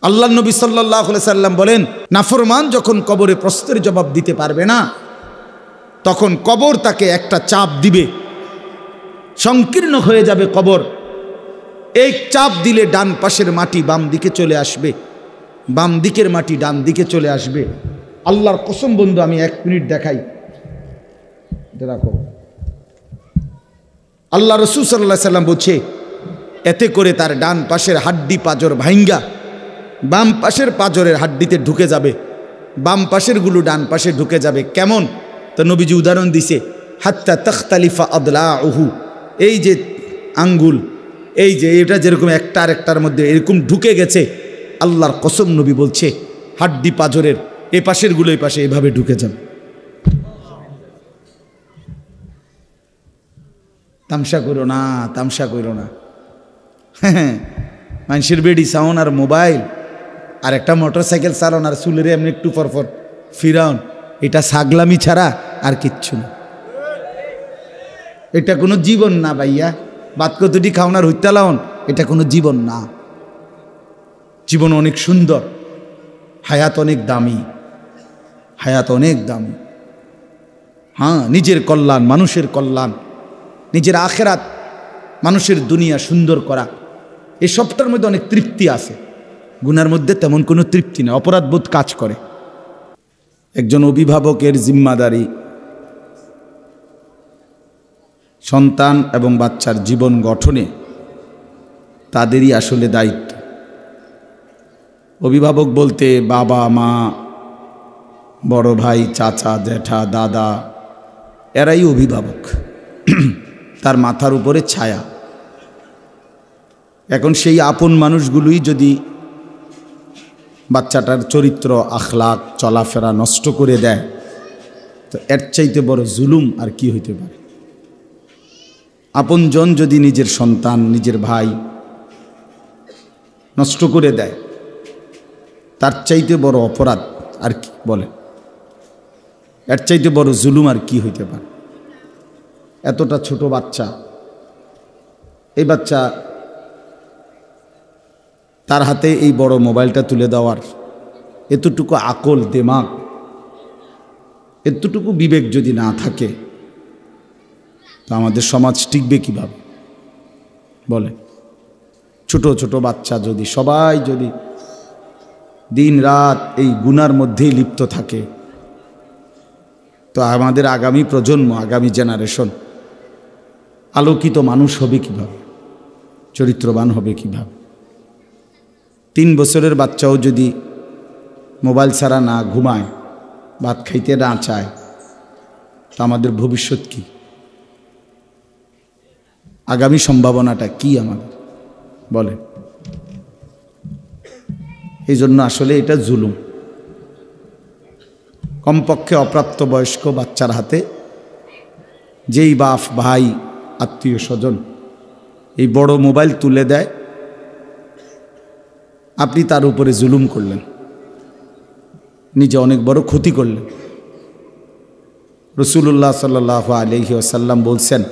আল্লাহ নবী সাল্লাল্লাহু আলাইহি সাল্লাম বলেন, নাফরমান যখন কবরে প্রশ্নের জবাব দিতে পারবে না, তখন কবর তাকে একটা চাপ দিবে, সংকীর্ণ হয়ে যাবে কবর। এই চাপ দিলে ডান পাশের মাটি বাম দিকে চলে আসবে, বাম দিকের মাটি ডান দিকে চলে আসবে। আল্লাহর কসম বন্ধু, আমি 1 মিনিট দেখাই, রাখো। আল্লাহ রাসূল সাল্লাল্লাহু আলাইহি সাল্লাম বলছে, এতে করে তার ডান পাশের হাড্ডি পাঁজর ভাঙ্গা বাম পাশের পাঁজরের হাড্ডিতে ঢুকে যাবে, বাম পাশের গুলো ডান পাশে ঢুকে যাবে। কেমন? তো নবীজি উদাহরণ দিছে, হাত্তা তাখতালিফা আদলাউহু, এই যে আঙ্গুল, এই যে এটা যেরকম একটা আর একটার মধ্যে এরকম ঢুকে গেছে, আল্লাহর কসম নবী বলছে হাড্ডি পাঁজরের এ পাশের গুলো এই পাশে এভাবে ঢুকে যাবে। তামসা করো না, তামসা করো না। হ্যাঁ, মানুষের বেডি সাউন আর মোবাইল আর একটা মোটরসাইকেল চালান আর চুলের এমনি একটু পরপর ফিরাউন, এটা ছাগলামি ছাড়া আর কিচ্ছু না। এটা কোনো জীবন না ভাইয়া, বাদ কতটি খাওনার হত্যা লাউন, এটা কোনো জীবন না। জীবন অনেক সুন্দর, হায়াত অনেক দামি, হায়াত অনেক দামি। হ্যাঁ, নিজের কল্যাণ, মানুষের কল্যাণ, নিজের আখেরাত, মানুষের দুনিয়া সুন্দর করা, এই সবটার মধ্যে অনেক তৃপ্তি আছে। গুনার মধ্যে তেমন কোনো তৃপ্তি নেই, অপরাধবোধ কাজ করে। একজন অভিভাবকের জিম্মাদারি সন্তান এবং বাচ্চার জীবন গঠনে তাদেরই আসলে দায়িত্ব। অভিভাবক বলতে বাবা মা, বড় ভাই, চাচা, জ্যাঠা, দাদা, এরাই অভিভাবক, তার মাথার উপরে ছায়া। এখন সেই আপন মানুষগুলোই যদি বাচ্চাটার চরিত্র, আখলাক, চলাফেরা নষ্ট করে দেয়, তো এর চাইতে বড় জুলুম আর কি হইতে পারে? আপনজন যদি নিজের সন্তান, নিজের ভাই নষ্ট করে দেয়, তার চাইতে বড় অপরাধ আর কি বলে? এর চাইতে বড় জুলুম আর কি হইতে পারে? এতটা ছোট বাচ্চা, এই বাচ্চা তার হাতে এই বড় মোবাইলটা তুলে দেওয়ার এতটুকু আকল, দিমাগ, এতটুকু বিবেক যদি না থাকে, তো আমাদের সমাজ টিকবে কিভাবে বলে? ছোট ছোট বাচ্চা যদি সবাই যদি দিন রাত এই গুনার মধ্যেই লিপ্ত থাকে, তো আমাদের আগামী প্রজন্ম, আগামী জেনারেশন আলোকিত মানুষ হবে কিভাবে? চরিত্রবান হবে কিভাবে? 3 বছরের বাচ্চাও যদি মোবাইল ছাড়া না ঘুমায়, ভাত খাইতে না চায়, তো আমাদের ভবিষ্যৎ কি? আগামী সম্ভাবনাটা কি আমাদের বলে? এই জন্য আসলে এটা জুলুম। কমপক্ষে অপ্রাপ্তবয়স্ক বাচ্চার হাতে যেই বাপ, ভাই, আত্মীয় স্বজন এই বড় মোবাইল তুলে দেয়, আপনি তার উপরে জুলুম করলেন, নিজে অনেক বড় ক্ষতি করলেন। রাসূলুল্লাহ সাল্লাল্লাহু আলাইহি ওয়াসাল্লাম বলছেন,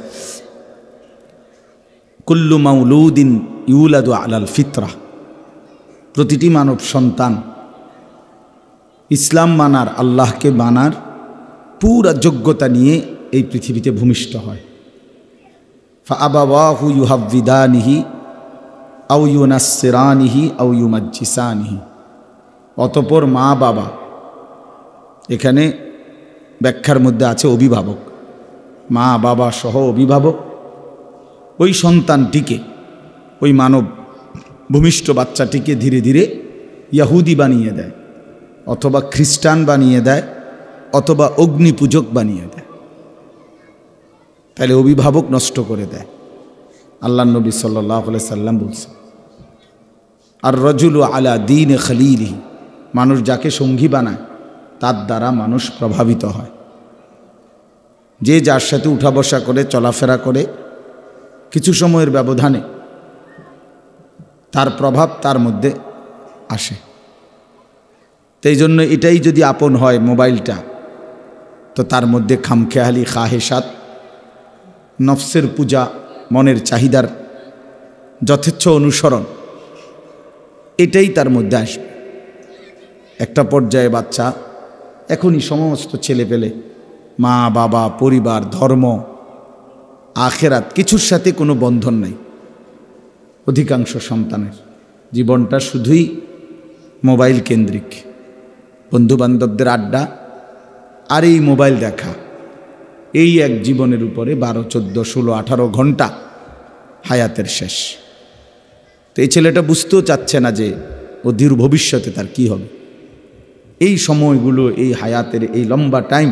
কুল্লু মাউলুদিন ইউলাদু আলাল ফিতরা, প্রতিটি মানব সন্তান ইসলাম মানার, আল্লাহকে মানার পুরা যোগ্যতা নিয়ে এই পৃথিবীতে ভূমিষ্ঠ হয়। ফাআবাওয়াহু ইউহাব্বিদানিহি আও ইউনাসসিরানিহি আও ইউমাজ্জিসানিহি, অতঃপর মা বাবা, এখানে ব্যাখ্যার মধ্যে আছে অভিভাবক, মা বাবা সহ অভিভাবক ওই সন্তানটিকে, ওই মানব ভূমিষ্ঠ বাচ্চাটিকে ধীরে ধীরে ইয়াহুদি বানিয়ে দেয়, অথবা খ্রিস্টান বানিয়ে দেয়, অথবা অগ্নিপূজক বানিয়ে দেয়। তাহলে অভিভাবক নষ্ট করে দেয়। আল্লাহ নবী সাল্লাল্লাহু আলাইহি সাল্লাম বলছেন, আর রাজুলু আলা দীন খলিলিহি, মানুষ যাকে সঙ্গী বানায় তার দ্বারা মানুষ প্রভাবিত হয়। যে যার সাথে উঠা বসা করে, চলাফেরা করে, কিছু সময়ের ব্যবধানে তার প্রভাব তার মধ্যে আসে। তাই জন্য এটাই যদি আপন হয় মোবাইলটা, তো তার মধ্যে খামখেয়ালি, খাহেসাত, নফসের পূজা, মনের চাহিদার যথেচ্ছ অনুসরণ, এটাই তার মধ্যে আসবে। একটা পর্যায়ে বাচ্চা এখনই সমস্ত ছেলে পেলে মা বাবা পরিবার ধর্ম আখেরাত কিছুর সাথে কোনো বন্ধন নাই। অধিকাংশ সন্তানের জীবনটা শুধুই মোবাইল কেন্দ্রিক, বন্ধুবান্ধবদের আড্ডা আর এই মোবাইল দেখা, এই এক জীবনের উপরে 12, 14, 16, 18 ঘন্টা হায়াতের শেষ। তো এই ছেলেটা বুঝতেও চাচ্ছে না যে অধীর ভবিষ্যতে তার কি হবে। এই সময়গুলো, এই হায়াতের এই লম্বা টাইম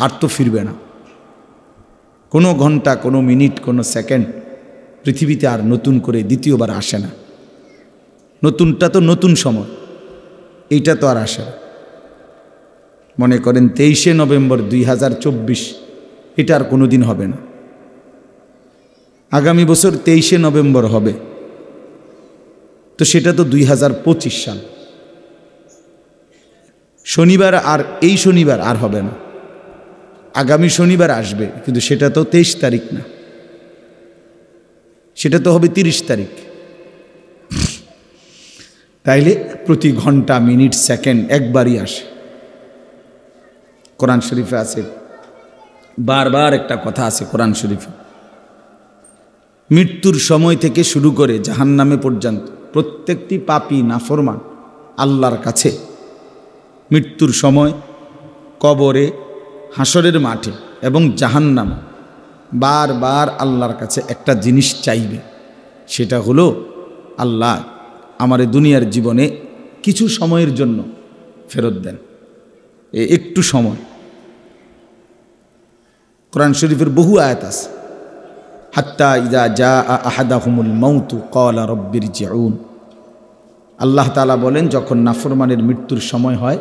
আর তো ফিরবে না। কোনো ঘন্টা, কোনো মিনিট, কোনো সেকেন্ড পৃথিবীতে আর নতুন করে দ্বিতীয়বার আসে না। নতুনটা তো নতুন সময়, এইটা তো আর আসে না। মনে করেন 23শে নভেম্বর 2024, এটা আর কোনো দিন হবে না। আগামী বছর 23শে নভেম্বর হবে, তো সেটা তো 2025 সাল। শনিবার আর এই শনিবার আর হবে না, আগামী শনিবার আসবে, কিন্তু সেটা তো 23 তারিখ না, সেটা তো হবে 30 তারিখ। তাইলে প্রতি ঘন্টা মিনিট সেকেন্ড একবারই আসে। কোরআন শরীফে আছে, বারবার একটা কথা আছে কোরআন শরীফে, মৃত্যুর সময় থেকে শুরু করে জাহান্নামে পর্যন্ত প্রত্যেকটি পাপী নাফরমান আল্লাহর কাছে মৃত্যুর সময়, কবরে, হাসরের মাঠে এবং জাহান্নামে বারবার আল্লাহর কাছে একটা জিনিস চাইবে। সেটা হলো, আল্লাহ আমার দুনিয়ার জীবনে কিছু সময়ের জন্য ফেরত দেন, একটু সময়। কোরআন শরীফের বহু আয়াত আছে, হাত্তা ইযা জাআ আহাদাহুমুল মাউতু ক্বালা রাব্বিরজিউন। আল্লাহ তাআলা বলেন, যখন নাফরমানের মৃত্যুর সময় হয়,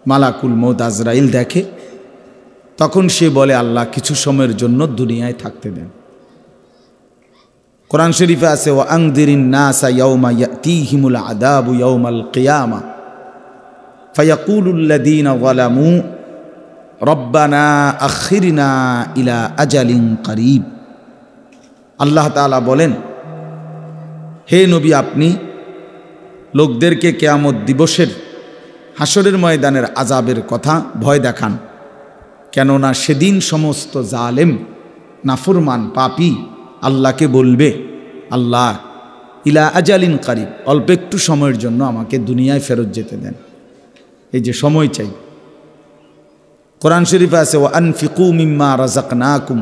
মালাকুল মউত আজরাইল দেখে, তখন সে বলে, আল্লাহ কিছু সময়ের জন্য দুনিয়ায় থাকতে দেন। কোরআন শরীফে আছে, ওয়া আনযিরিন নাসা ইয়াওমা ইয়াতিহিমুল আযাবু ইয়াওমাল কিয়ামা ফায়াকুলুল লাযীনা যালামু রব্বানা আখিরনা ইলা আজালিন করিব। আল্লাহ তাআলা বলেন, হে নবী, আপনি লোকদেরকে কিয়ামত দিবসের, হাসরের ময়দানের আযাবের কথা ভয় দেখান, কেননা সেদিন সমস্ত জালেম নাফরমান পাপী আল্লাহকে বলবে, আল্লাহ ইলা আজালিন করিব, অল্প একটু সময়ের জন্য আমাকে দুনিয়ায় ফেরত যেতে দেন। এই যে সময় চাই। কোরআন শরীফে আছে, ওয়া আনফিকু মিম্মা রাযাকনাকুম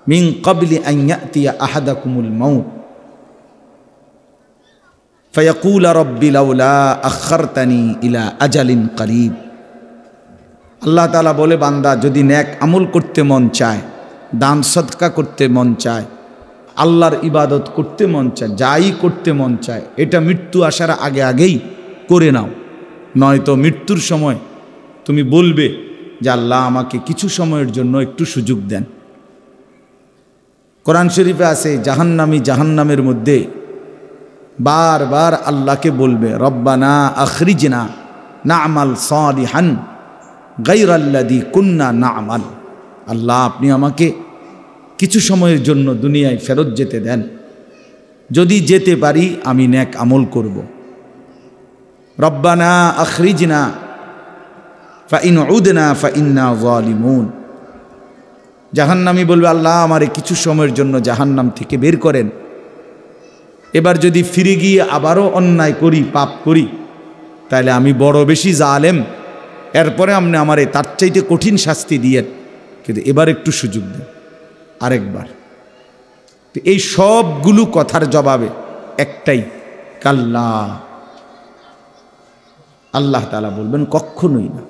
মিন ক্বাবলি আন ইয়াতিয়া আহাদাকুমুল মাউত ফায়াকুলা রাব্বি লাউলা আখারতানি ইলা আজালিন করিব। আল্লাহ তাআলা বলে, বান্দা যদি নেক আমল করতে মন চায়, দান সদকা করতে মন চায়, আল্লাহর ইবাদত করতে মন চায়, যাই করতে মন চায়, এটা মৃত্যু আসার আগে আগেই করে নাও, নয়তো মৃত্যুর সময় তুমি বলবে যে আল্লাহ আমাকে কিছু সময়ের জন্য একটু সুযোগ দেন। কোরআন শরীফে আছে, জাহান্নামী জাহান্নামের মধ্যে বারবার আল্লাহকে বলবে, রব্বানা আখরিজনা না'মাল সালিহান গায়রাল্লাযী কুন্না না'মাল। আল্লাহ আপনি আমাকে কিছু সময়ের জন্য দুনিয়ায় ফেরত যেতে দেন, যদি যেতে পারি আমি নেক আমল করব। রব্বানা আখরিজনা ফাইন উদনা ফাইন্না যালিমুন। জাহান্নামী বলবে, আল্লাহ আমারে কিছু সময়ের জন্য জাহান্নাম থেকে বের করেন, এবার যদি ফিরে গিয়ে আবারও অন্যায় করি, পাপ করি, তাহলে আমি বড় বেশি জালেম, এরপরে আপনি আমারে তার চাইতে কঠিন শাস্তি দিয়েন, কিন্তু এবার একটু সুযোগ দেন, আরেকবার। তো এই সবগুলো কথার জবাবে একটাই, কাল্লা। আল্লাহ তাআলা বলবেন, কখনোই না,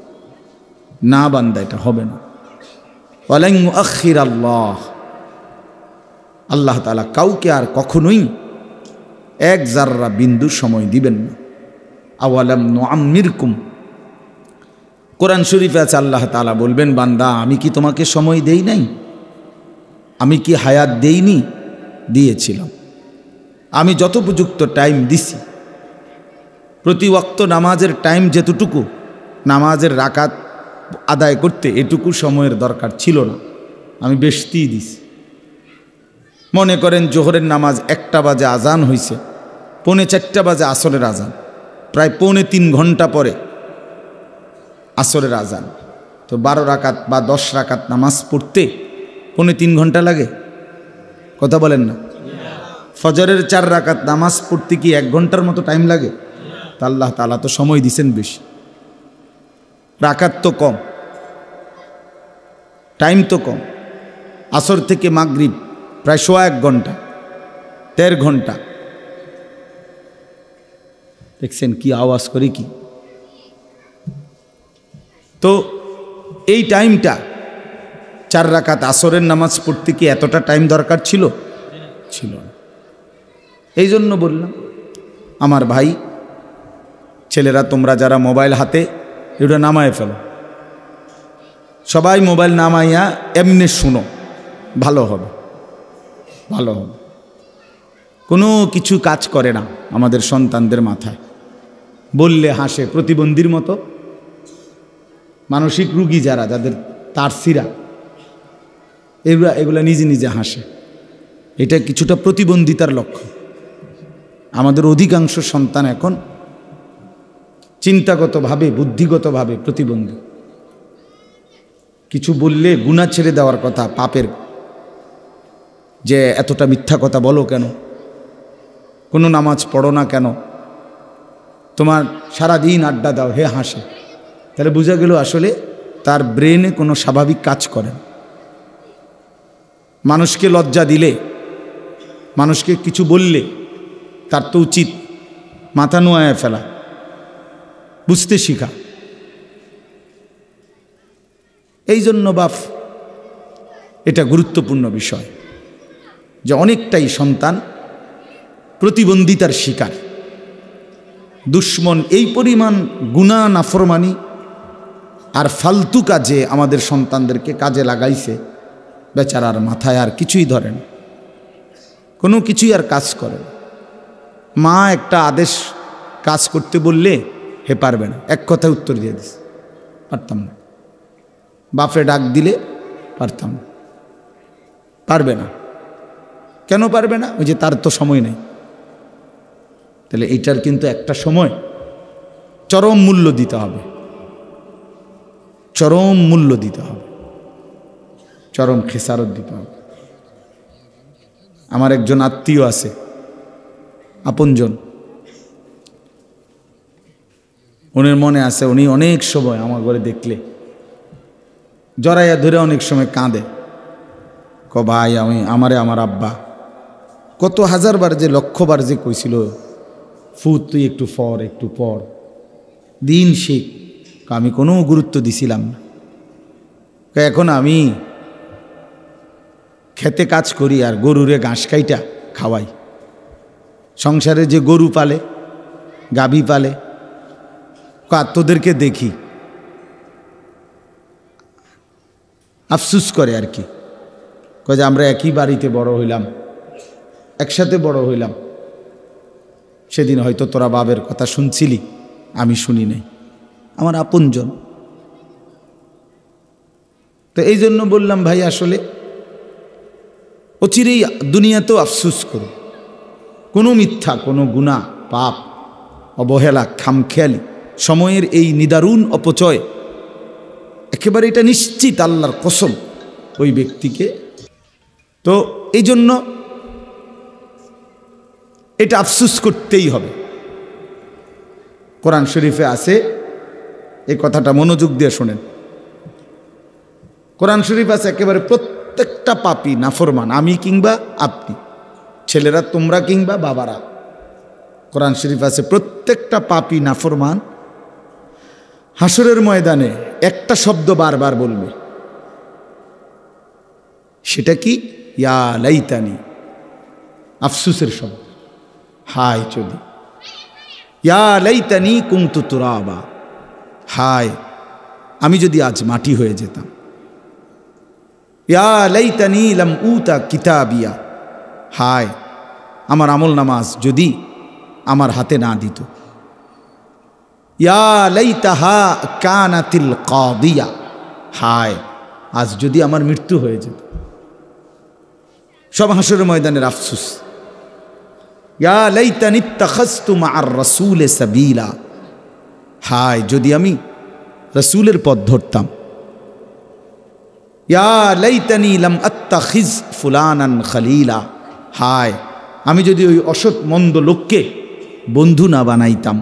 না বান্দা, এটা হবে না। ওয়ালান ইউআখিরাল্লাহ, আল্লাহ তাআলা কাউকে আর কখনোই এক জাররা বিন্দু সময় দিবেন না। আওয়ালাম নুআম্মিরকুম, কোরআন শরীফে আছে, আল্লাহ তাআলা বলবেন, বান্দা আমি কি তোমাকে সময় দেই নাই? আমি কি হায়াত দেইনি? দিয়েছিলাম। আমি যথোপযুক্ত টাইম দিছি। প্রতি ওয়াক্ত নামাজের টাইম যেতটুকু, নামাজের রাকাত আদায় করতে এটুকু সময়ের দরকার ছিল না, আমি বেশিই দিছি। মনে করেন জোহরের নামাজ 1টা বাজে আজান হয়েছে, 3:45 বাজে আসরের আজান, প্রায় 2.25 ঘন্টা পরে আসরের আজান। তো 12 রাকাত বা 10 রাকাত নামাজ পড়তে 2.25 ঘন্টা লাগে? কথা বলেন না। ফজরের 4 রাকাত নামাজ পড়তে কি 1 ঘন্টার মতো টাইম লাগে? তা আল্লাহ তাআলা তো সময় দিছেন বেশি, রাকাত তো কম, টাইম তো কম। আসর থেকে মাগরিব প্রায় 1.5 ঘন্টা, 1.5 ঘন্টা। দেখছেন কি আওয়াজ করে কি? তো এই টাইমটা 4 রাকাত আসরের নামাজ পড়তে কি এতটা টাইম দরকার ছিল? ছিল না। এই জন্য বললাম আমার ভাই ছেলেরা, তোমরা যারা মোবাইল হাতে, এটা নামায় ফেলো, সবাই মোবাইল নামাইয়া এমনি শুনো, ভালো হবে, ভালো হবে। কোনো কিছু কাজ করে না আমাদের সন্তানদের মাথায়, বললে হাসে, প্রতিবন্ধীর মতো। মানসিক রুগী যারা, যাদের তারসিরা, এগুলা নিজে নিজে হাসে। এটা কিছুটা প্রতিবন্ধিতার লক্ষ্য। আমাদের অধিকাংশ সন্তান এখন চিন্তাগতভাবে, বুদ্ধিগতভাবে প্রতিবন্ধী। কিছু বললে গুনাহ ছেড়ে দেওয়ার কথা, পাপের, যে এতটা মিথ্যা কথা বলো কেন, কোনো নামাজ পড়ো না কেন, তোমার সারাদিন আড্ডা দাও, হে হাসে। তাহলে বোঝা গেল আসলে তার ব্রেনে কোনো স্বাভাবিক কাজ করে না। মানুষকে লজ্জা দিলে, মানুষকে কিছু বললে তার তো উচিত মাথা নোয়ায় ফেলা, বুঝতে শিখা। এই জন্য বাপ, এটা গুরুত্বপূর্ণ বিষয় যে অনেকটাই সন্তান প্রতিবন্ধিতার শিকার। দুশ্মন এই পরিমাণ গুনাহ, নাফরমানি আর ফালতু কাজে আমাদের সন্তানদেরকে কাজে লাগাইছে, বেচারার মাথায় আর কিছুই ধরে না, কোনো কিছুই আর কাজ করে না। মা একটা আদেশ কাজ করতে বললে হে পারবে না, এক কথায় উত্তর দিয়ে দিস, পারতাম না। বাপে ডাক দিলে পারতাম না, পারবে না। কেন পারবে না? ওই যে তার তো সময় নেই। তাহলে এইটার কিন্তু একটা সময় চরম মূল্য দিতে হবে, চরম মূল্য দিতে হবে, চরম খেসারত দিতে হবে। আমার একজন আত্মীয় আছে, আপনজন, উনির মনে আছে, উনি অনেক সময় আমার ঘরে দেখলে জড়াইয়া ধরে অনেক সময় কাঁদে, ভাই আমার আব্বা কত হাজারবার যে, লক্ষবার যে কইছিল, ফুত তুই একটু পর, একটু পর, দিন শিখ। আমি কোনো গুরুত্ব দিছিলাম না। এখন আমি খেতে কাজ করি আর গরুরে ঘাস খাইটা খাওয়াই। সংসারে যে গরু পালে, গাভী পালে, তোদেরকে দেখি আফসুস করে আর কি, কয় যে আমরা একই বাড়িতে বড় হইলাম, একসাথে বড় হইলাম, সেদিন হয়তো তোরা বাবের কথা শুনছিলি, আমি শুনি নাই। আমার আপনজন। তো এই জন্য বললাম ভাই, আসলে অচিরেই দুনিয়াতেও আফসুস করো। কোনো মিথ্যা, কোনো গুনাহ, পাপ, অবহেলা, খামখেয়ালি, সময়ের এই নিদারুণ অপচয়, একেবারে এটা নিশ্চিত আল্লাহর কসম ওই ব্যক্তিকে। তো এই জন্য এটা আফসুস করতেই হবে। কোরআন শরীফে আছে, এই কথাটা মনোযোগ দিয়ে শোনেন। কোরআন শরীফ আছে একেবারে প্রত্যেকটা পাপী, নাফরমান, আমি কিংবা আপনি, ছেলেরা তোমরা কিংবা বাবারা, কোরআন শরীফ আছে প্রত্যেকটা পাপী, নাফরমান হাসরের ময়দানে একটা শব্দ বারবার বলবে। সেটা কি? ইয়া লাইতানি, আফসুসের শব্দ। হায় যদি, ইয়া লাইতানি কুনতু তুরাবা, হায় আমি যদি আজ মাটি হয়ে যেতাম। ইয়া লাইতানি লাম উতা কিতাবিয়া, হায় আমার আমল নামাজ যদি আমার হাতে না দিত। ইয়া লাইতাহা কানাতিল কাদিয়া, হায় আজ যদি আমার মৃত্যু হয়ে যেত। সব হাসরের ময়দানের আফসুস। ইয়া লাইতানি ইত্তাখাযতু মা'আর রাসূলি সাবিলা, হায় যদি আমি রাসূলের পথ ধরতাম। ইয়া লাইতানি লাম আত্তাখিজ ফুলানান খলিলা, হায় আমি যদি ওই অসৎ মন্দ লোককে বন্ধু না বানাইতাম।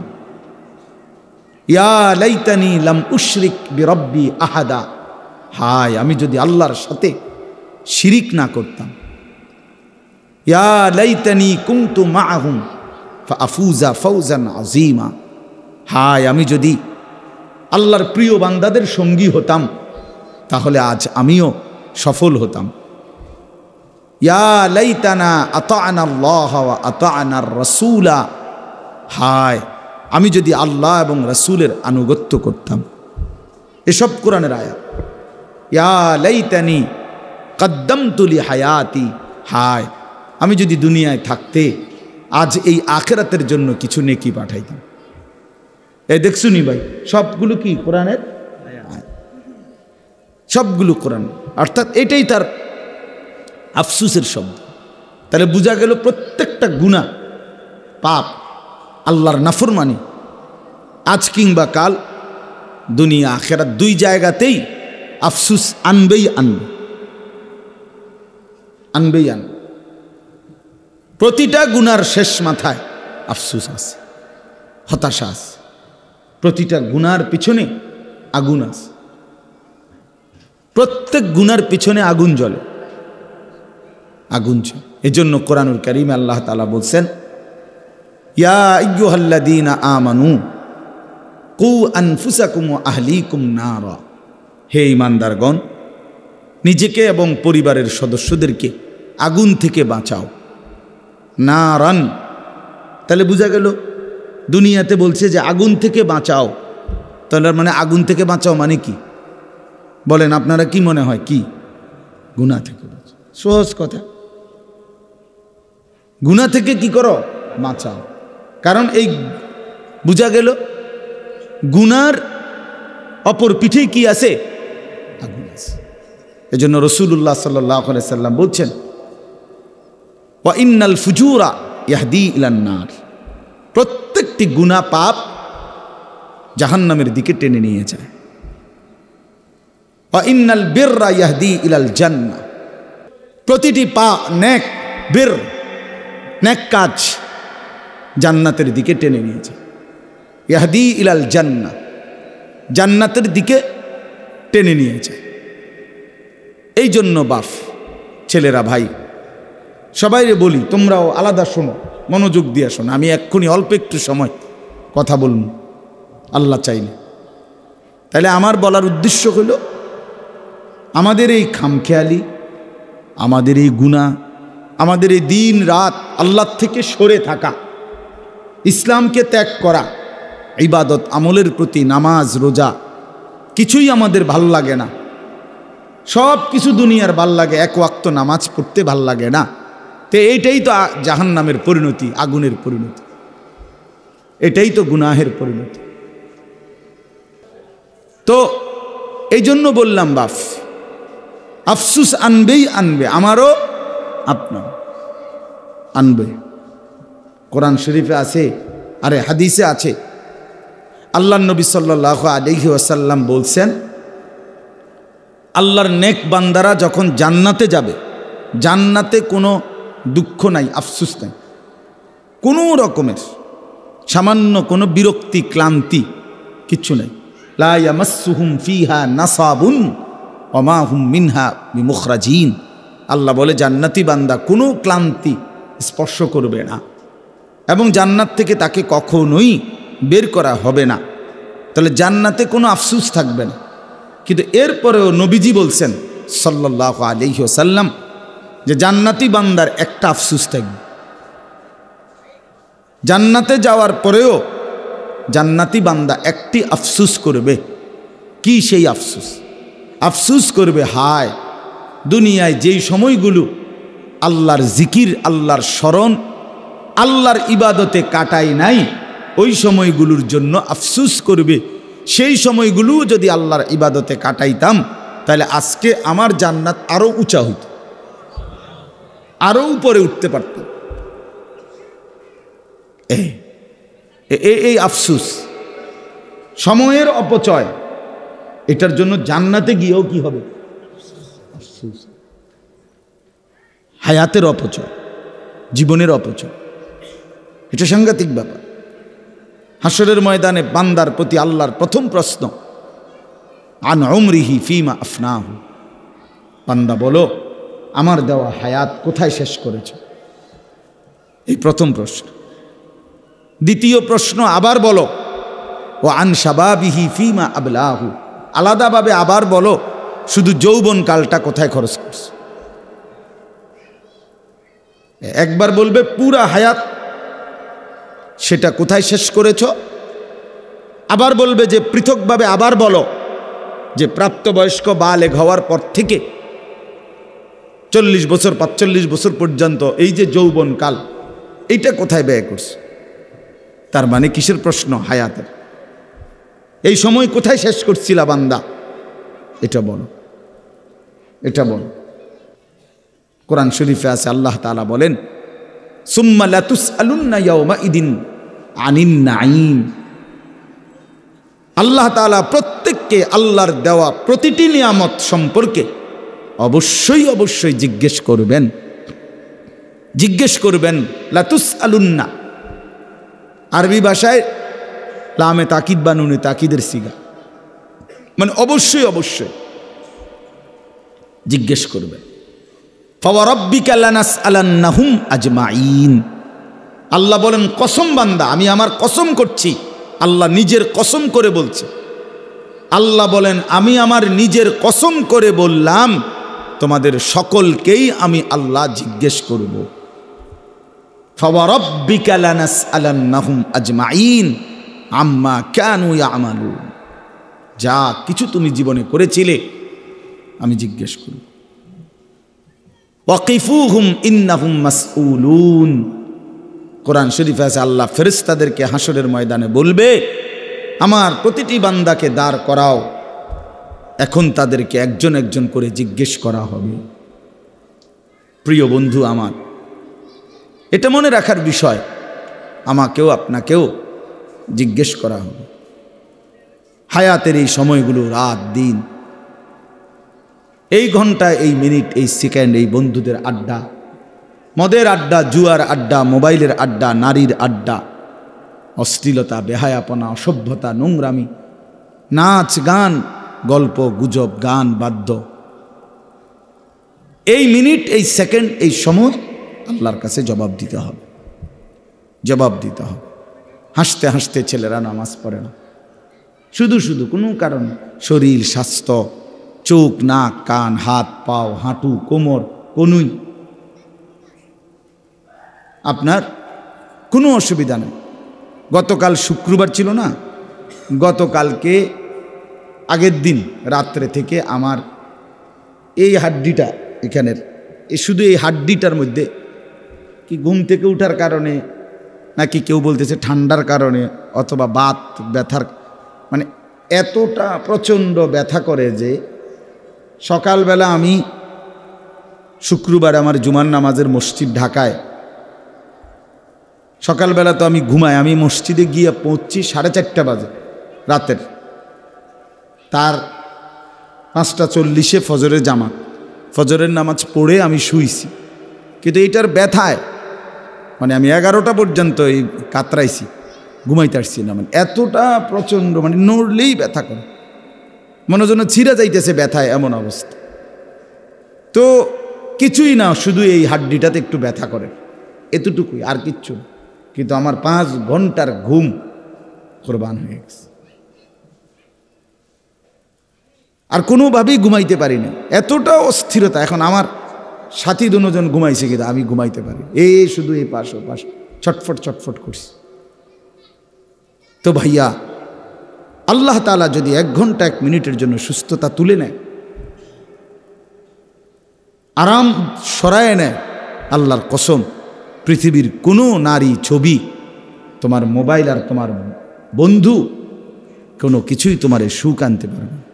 ইয়া লাইতানি লাম উশরিক বিরব্বি আহাদা, হায় আমি যদি আল্লাহর সাথে শিরিক না করতাম। ইয়া লাইতানি কুনতু মা'আহুম ফাআফুজা ফাওজান আযীমা, হায় আমি যদি আল্লাহর প্রিয় বান্দাদের সঙ্গী হতাম তাহলে আজ আমিও সফল হতাম। ইয়া লাইতানা আতা'না আল্লাহ ওয়া আতা'না আর-রাসূলা, হায় আমি যদি আল্লাহ এবং রাসূলের আনুগত্য করতাম। এসব কোরআনের আয়াত। ইয়া লাইতানি কদ্দামতু লি হায়াতি, হায় আমি যদি দুনিয়ায় থাকতে আজ এই আখিরাতের জন্য কিছু নেকি পাঠাইতাম। এই দেখছুনি ভাই, সবগুলো কি কোরআনের আয়াত, সবগুলো কোরআন। অর্থাৎ এটাই তার আফসুসের শব্দ। তাহলে বোঝা গেল প্রত্যেকটা গুনাহ পাপ আল্লাহর নাফরমানি আজ কিংবা কাল দুনিয়া আখিরাত দুই জায়গাতেই আফসুস আনবেই আনবে। প্রতিটা গুনার শেষ মাথায় আফসুস আছে, হতাশা আছে। প্রতিটা গুনার পিছনে আগুন আছে, প্রত্যেক গুনার পিছনে আগুন জ্বলে, আগুন জ্বলে। এজন্য কোরআনুল কারীমে আল্লাহ তাআলা বলছেন, ইয়া আইয়ুহাল্লাযীনা আমানু কু আনফুসাকুম ওয়া আহলিকুম নারা, হে ঈমানদারগণ নিজেকে এবং পরিবারের সদস্যদেরকে আগুন থেকে বাঁচাও। নারান, তাহলে বোঝা গেল দুনিয়াতে বলছে যে আগুন থেকে বাঁচাও, তাহলে মানে আগুন থেকে বাঁচাও মানে কি বলেন আপনারা? কি মনে হয়? কি গুনাহ থেকে বাঁচাও? সহজ কথা, গুনাহ থেকে কি করো? বাঁচাও। কারণ এই বোঝা গেল গুনার অপর পিঠে কি আছে? আগুন আছে। এজন্য রাসূলুল্লাহ সাল্লাল্লাহু আলাইহি সাল্লাম বলছেন, ওয়া ইন্নাল ফুজুরা ইয়াহদি ইলান নার, প্রত্যেকটি গুনাহ পাপ জাহান্নামের দিকে টেনে নিয়ে যায়। ওয়া ইন্নাল বিররা ইয়াহদি ইলাল জান্নাহ, প্রতিটি নেক বির নেক কাজ জান্নাতের দিকে টেনে নিয়ে যায়। ইয়াহদি ইলাল জান্নাহ, জান্নাতের দিকে টেনে নিয়ে যায়। এই জন্য বাপ ছেলেরা ভাই সবাইরে বলি, তোমরাও আলাদা শোনো, মনোযোগ দিয়ে শোনো। আমি এক্ষুনি অল্প একটু সময় কথা বলব আল্লাহ চাইলে। তাহলে আমার বলার উদ্দেশ্য হলো আমাদের এই খামখেয়ালি, আমাদের এই গুনাহ, আমাদের এই দিন রাত আল্লাহর থেকে সরে থাকা, ইসলামকে ত্যাগ করা, ইবাদত আমলের প্রতি নামাজ রোজা কিছুই আমাদের ভাল লাগে না। সব কিছু দুনিয়ার ভাল লাগে, এক ওয়াক্ত নামাজ পড়তে ভাল লাগে না। তো এইটাই তো জাহান্নামের পরিণতি, আগুনের পরিণতি, এটাই তো গুনাহের পরিণতি। তো এই জন্য বললাম বাপ আফসুস আনবেই আনবে, আমারও আপনার আনবে। কোরআন শরীফে আছে, আরে হাদিসে আছে, আল্লাহর নবী সাল্লাল্লাহু আলাইহি ওয়াসাল্লাম বলছেন, আল্লাহর নেক বান্দারা যখন জান্নাতে যাবে, জান্নাতে কোনো দুঃখ নাই, আফসুস নাই, কোনো রকমের সামান্য কোনো বিরক্তি ক্লান্তি কিচ্ছু নাই। লা ইয়ামাসসুহুম ফিহা নাসাবুন ওয়া মা হুম মিনহা বিমুখরাজিন, আল্লাহ বলে জান্নাতি বান্দা কোনো ক্লান্তি স্পর্শ করবে না এবং জান্নাত থেকে তাকে কখনোই বের করা হবে না। তাহলে জান্নাতে কোনো আফসুস থাকবে না। কিন্তু এরপরেও নবীজি বলছেন সাল্লাল্লাহু আলাইহি ওয়াসাল্লাম যে জান্নাতি বান্দার একটা আফসুস থাকবে। জান্নাতে যাওয়ার পরেও জান্নাতি বান্দা একটি আফসুস করবে। কি সেই আফসুস? আফসুস করবে, হায় দুনিয়ায় যেই সময়গুলো আল্লাহর জিকির, আল্লাহর স্মরণ, আল্লাহর ইবাদতে কাটাই নাই, ওই সময়গুলোর জন্য আফসুস করবে। সেই সময়গুলো যদি আল্লাহর ইবাদতে কাটাইতাম তাহলে আজকে আমার জান্নাত আরো উঁচা হইত, আরো উপরে উঠতে পারতাম। এই আফসুস, সময়ের অপচয়, এটার জন্য জান্নাতে গিয়েও কি হবে? আফসুস। হায়াতের অপচয়, জীবনের অপচয়, এটা সাংঘাতিক ব্যাপার। হাসরের ময়দানে বান্দার প্রতি আল্লাহর প্রথম প্রশ্ন, আন উমরিহি ফিমা আফনাহু, বান্দা বলো আমার দেওয়া হায়াত কোথায় শেষ করেছ? এই প্রথম প্রশ্ন। দ্বিতীয় প্রশ্ন আবার বলো, ও আন শাবাবিহি ফিমা আবলাহু, আলাদাভাবে আবার বলো শুধু যৌবন কালটা কোথায় খরচ করছো? একবার বলবে পুরা হায়াত, সেটা কোথায় শেষ করেছ? আবার বলবে যে পৃথকভাবে আবার বলো যে প্রাপ্তবয়স্ক বালেগ হওয়ার পর থেকে 40 বছর 45 বছর পর্যন্ত এই যে যৌবন কাল, এইটা কোথায় ব্যয় করছে? তার মানে কিসের প্রশ্ন? হায়াতের। এই সময় কোথায় শেষ করছিলা বান্দা? এটা বলো, এটা বলো। কোরআন শরীফে আছে, আল্লাহ তাআলা বলেন, সুম্মা লাতুসআলুন্না ইয়াওমাইদিন আনিন নাঈম। আল্লাহ তাআলা প্রত্যেককে আল্লাহর দেওয়া প্রতিটি নিয়ামত সম্পর্কে অবশ্যই অবশ্যই জিজ্ঞেস করবেন, জিজ্ঞেস করবেন। লাতুসআলুন্না আরবি ভাষায় লামে তাকিদ বা নুনে তাকিদের সিগা, মানে অবশ্যই অবশ্যই জিজ্ঞেস করবেন। ফাওয়ারাব্বিকা লানাসআলান্নাহুম আজমাইন। আল্লাহ বলেন কসম বান্দা, আমি আমার কসম করছি। আল্লাহ নিজের কসম করে বলছে। আল্লাহ বলেন আমি আমার নিজের কসম করে বললাম তোমাদের সকলকেই আমি আল্লাহ জিজ্ঞেস করব। ফাওয়ারাব্বিকা লানাসআলান্নাহুম আজমাইন আম্মা কানু ইয়ামালুন। যা কিছু তুমি জীবনে করেছিলে আমি জিজ্ঞেস করব। ওয়াকিফুহুম ইন্নাহুম মাসউলুন। কোরআন শরীফে আছে আল্লাহ ফেরেশতাদেরকে হাসরের ময়দানে বলবে আমার প্রতিটি বান্দাকে দাঁড় করাও, এখন তাদেরকে একজন একজন করে জিজ্ঞেস করা হবে। প্রিয় বন্ধু আমার, এটা মনে রাখার বিষয়, আমাকেও আপনাকেও জিজ্ঞেস করা হবে। হায়াতের এই সময়গুলো, রাত দিন, এই ঘন্টা, এই মিনিট, এই সেকেন্ড, এই বন্ধুদের আড্ডা, মদের আড্ডা, জুয়ার আড্ডা, মোবাইলের আড্ডা, নারীর আড্ডা, অশ্লীলতা, বেহায়াপনা, অসভ্যতা, নোংরামি, নাচ গান, গল্প গুজব, গান বাদ্য, এই মিনিট, এই সেকেন্ড, এই সময় আল্লাহর কাছে জবাব দিতে হবে, জবাব দিতে হবে। হাসতে হাসতে ছেলেরা নামাজ পড়ে না, শুধু শুধু কোনো কারণ, শরীর স্বাস্থ্য, চোখ নাক কান হাত পাও হাঁটু কোমর কনুই, আপনার কোনো অসুবিধা নেই। গতকাল শুক্রবার ছিল না, গতকালকে আগের দিন রাত্রে থেকে আমার এই হাড্ডিটা এখানের, শুধু এই হাড্ডিটার মধ্যে কি ঘুম থেকে উঠার কারণে নাকি কেউ বলতেছে ঠান্ডার কারণে অথবা বাত ব্যথার, মানে এতটা প্রচণ্ড ব্যথা করে যে সকালবেলা আমি শুক্রবার আমার জুমার নামাজের মসজিদ ঢাকায়, সকালবেলা তো আমি ঘুমাই, আমি মসজিদে গিয়ে পৌঁছছি 4:30 বাজে রাতের, তার 5:40 ফজরের জামাত, ফজরের নামাজ পড়ে আমি শুইছি, কিন্তু এইটার ব্যথায় মানে আমি 11টা পর্যন্ত এই কাতরাইছি, ঘুমাইতে আসছি না, মানে এতটা প্রচণ্ড, মানে নড়লেই ব্যথা করে, মনে যেন ছিঁড়া যাইতেছে ব্যথায়, এমন অবস্থা। তো কিছুই না, শুধু এই হাড্ডিটাতে একটু ব্যথা করে, এতটুকুই, আর কিচ্ছু। কিন্তু আমার 5 ঘন্টার ঘুম কোরবান হয়ে গেছে, আর কোনোভাবেই ঘুমাইতে পারি না, এতটা অস্থিরতা। এখন আমার সাথী দুজন ঘুমাইছে, কিন্তু আমি ঘুমাইতে পারি, শুধু এই পাশ ও পাশ ছটফট ছটফট করছি। তো ভাইয়া, আল্লাহ তাআলা যদি 1 ঘন্টা 1 মিনিটের জন্য সুস্থতা তুলে নেয়, আরাম সরায় নেয়, আল্লাহর কসম পৃথিবীর কোনো নারী ছবি, তোমার মোবাইল আর তোমার বন্ধু কোনো কিছুই তোমার সুখ আনতে পারবে না।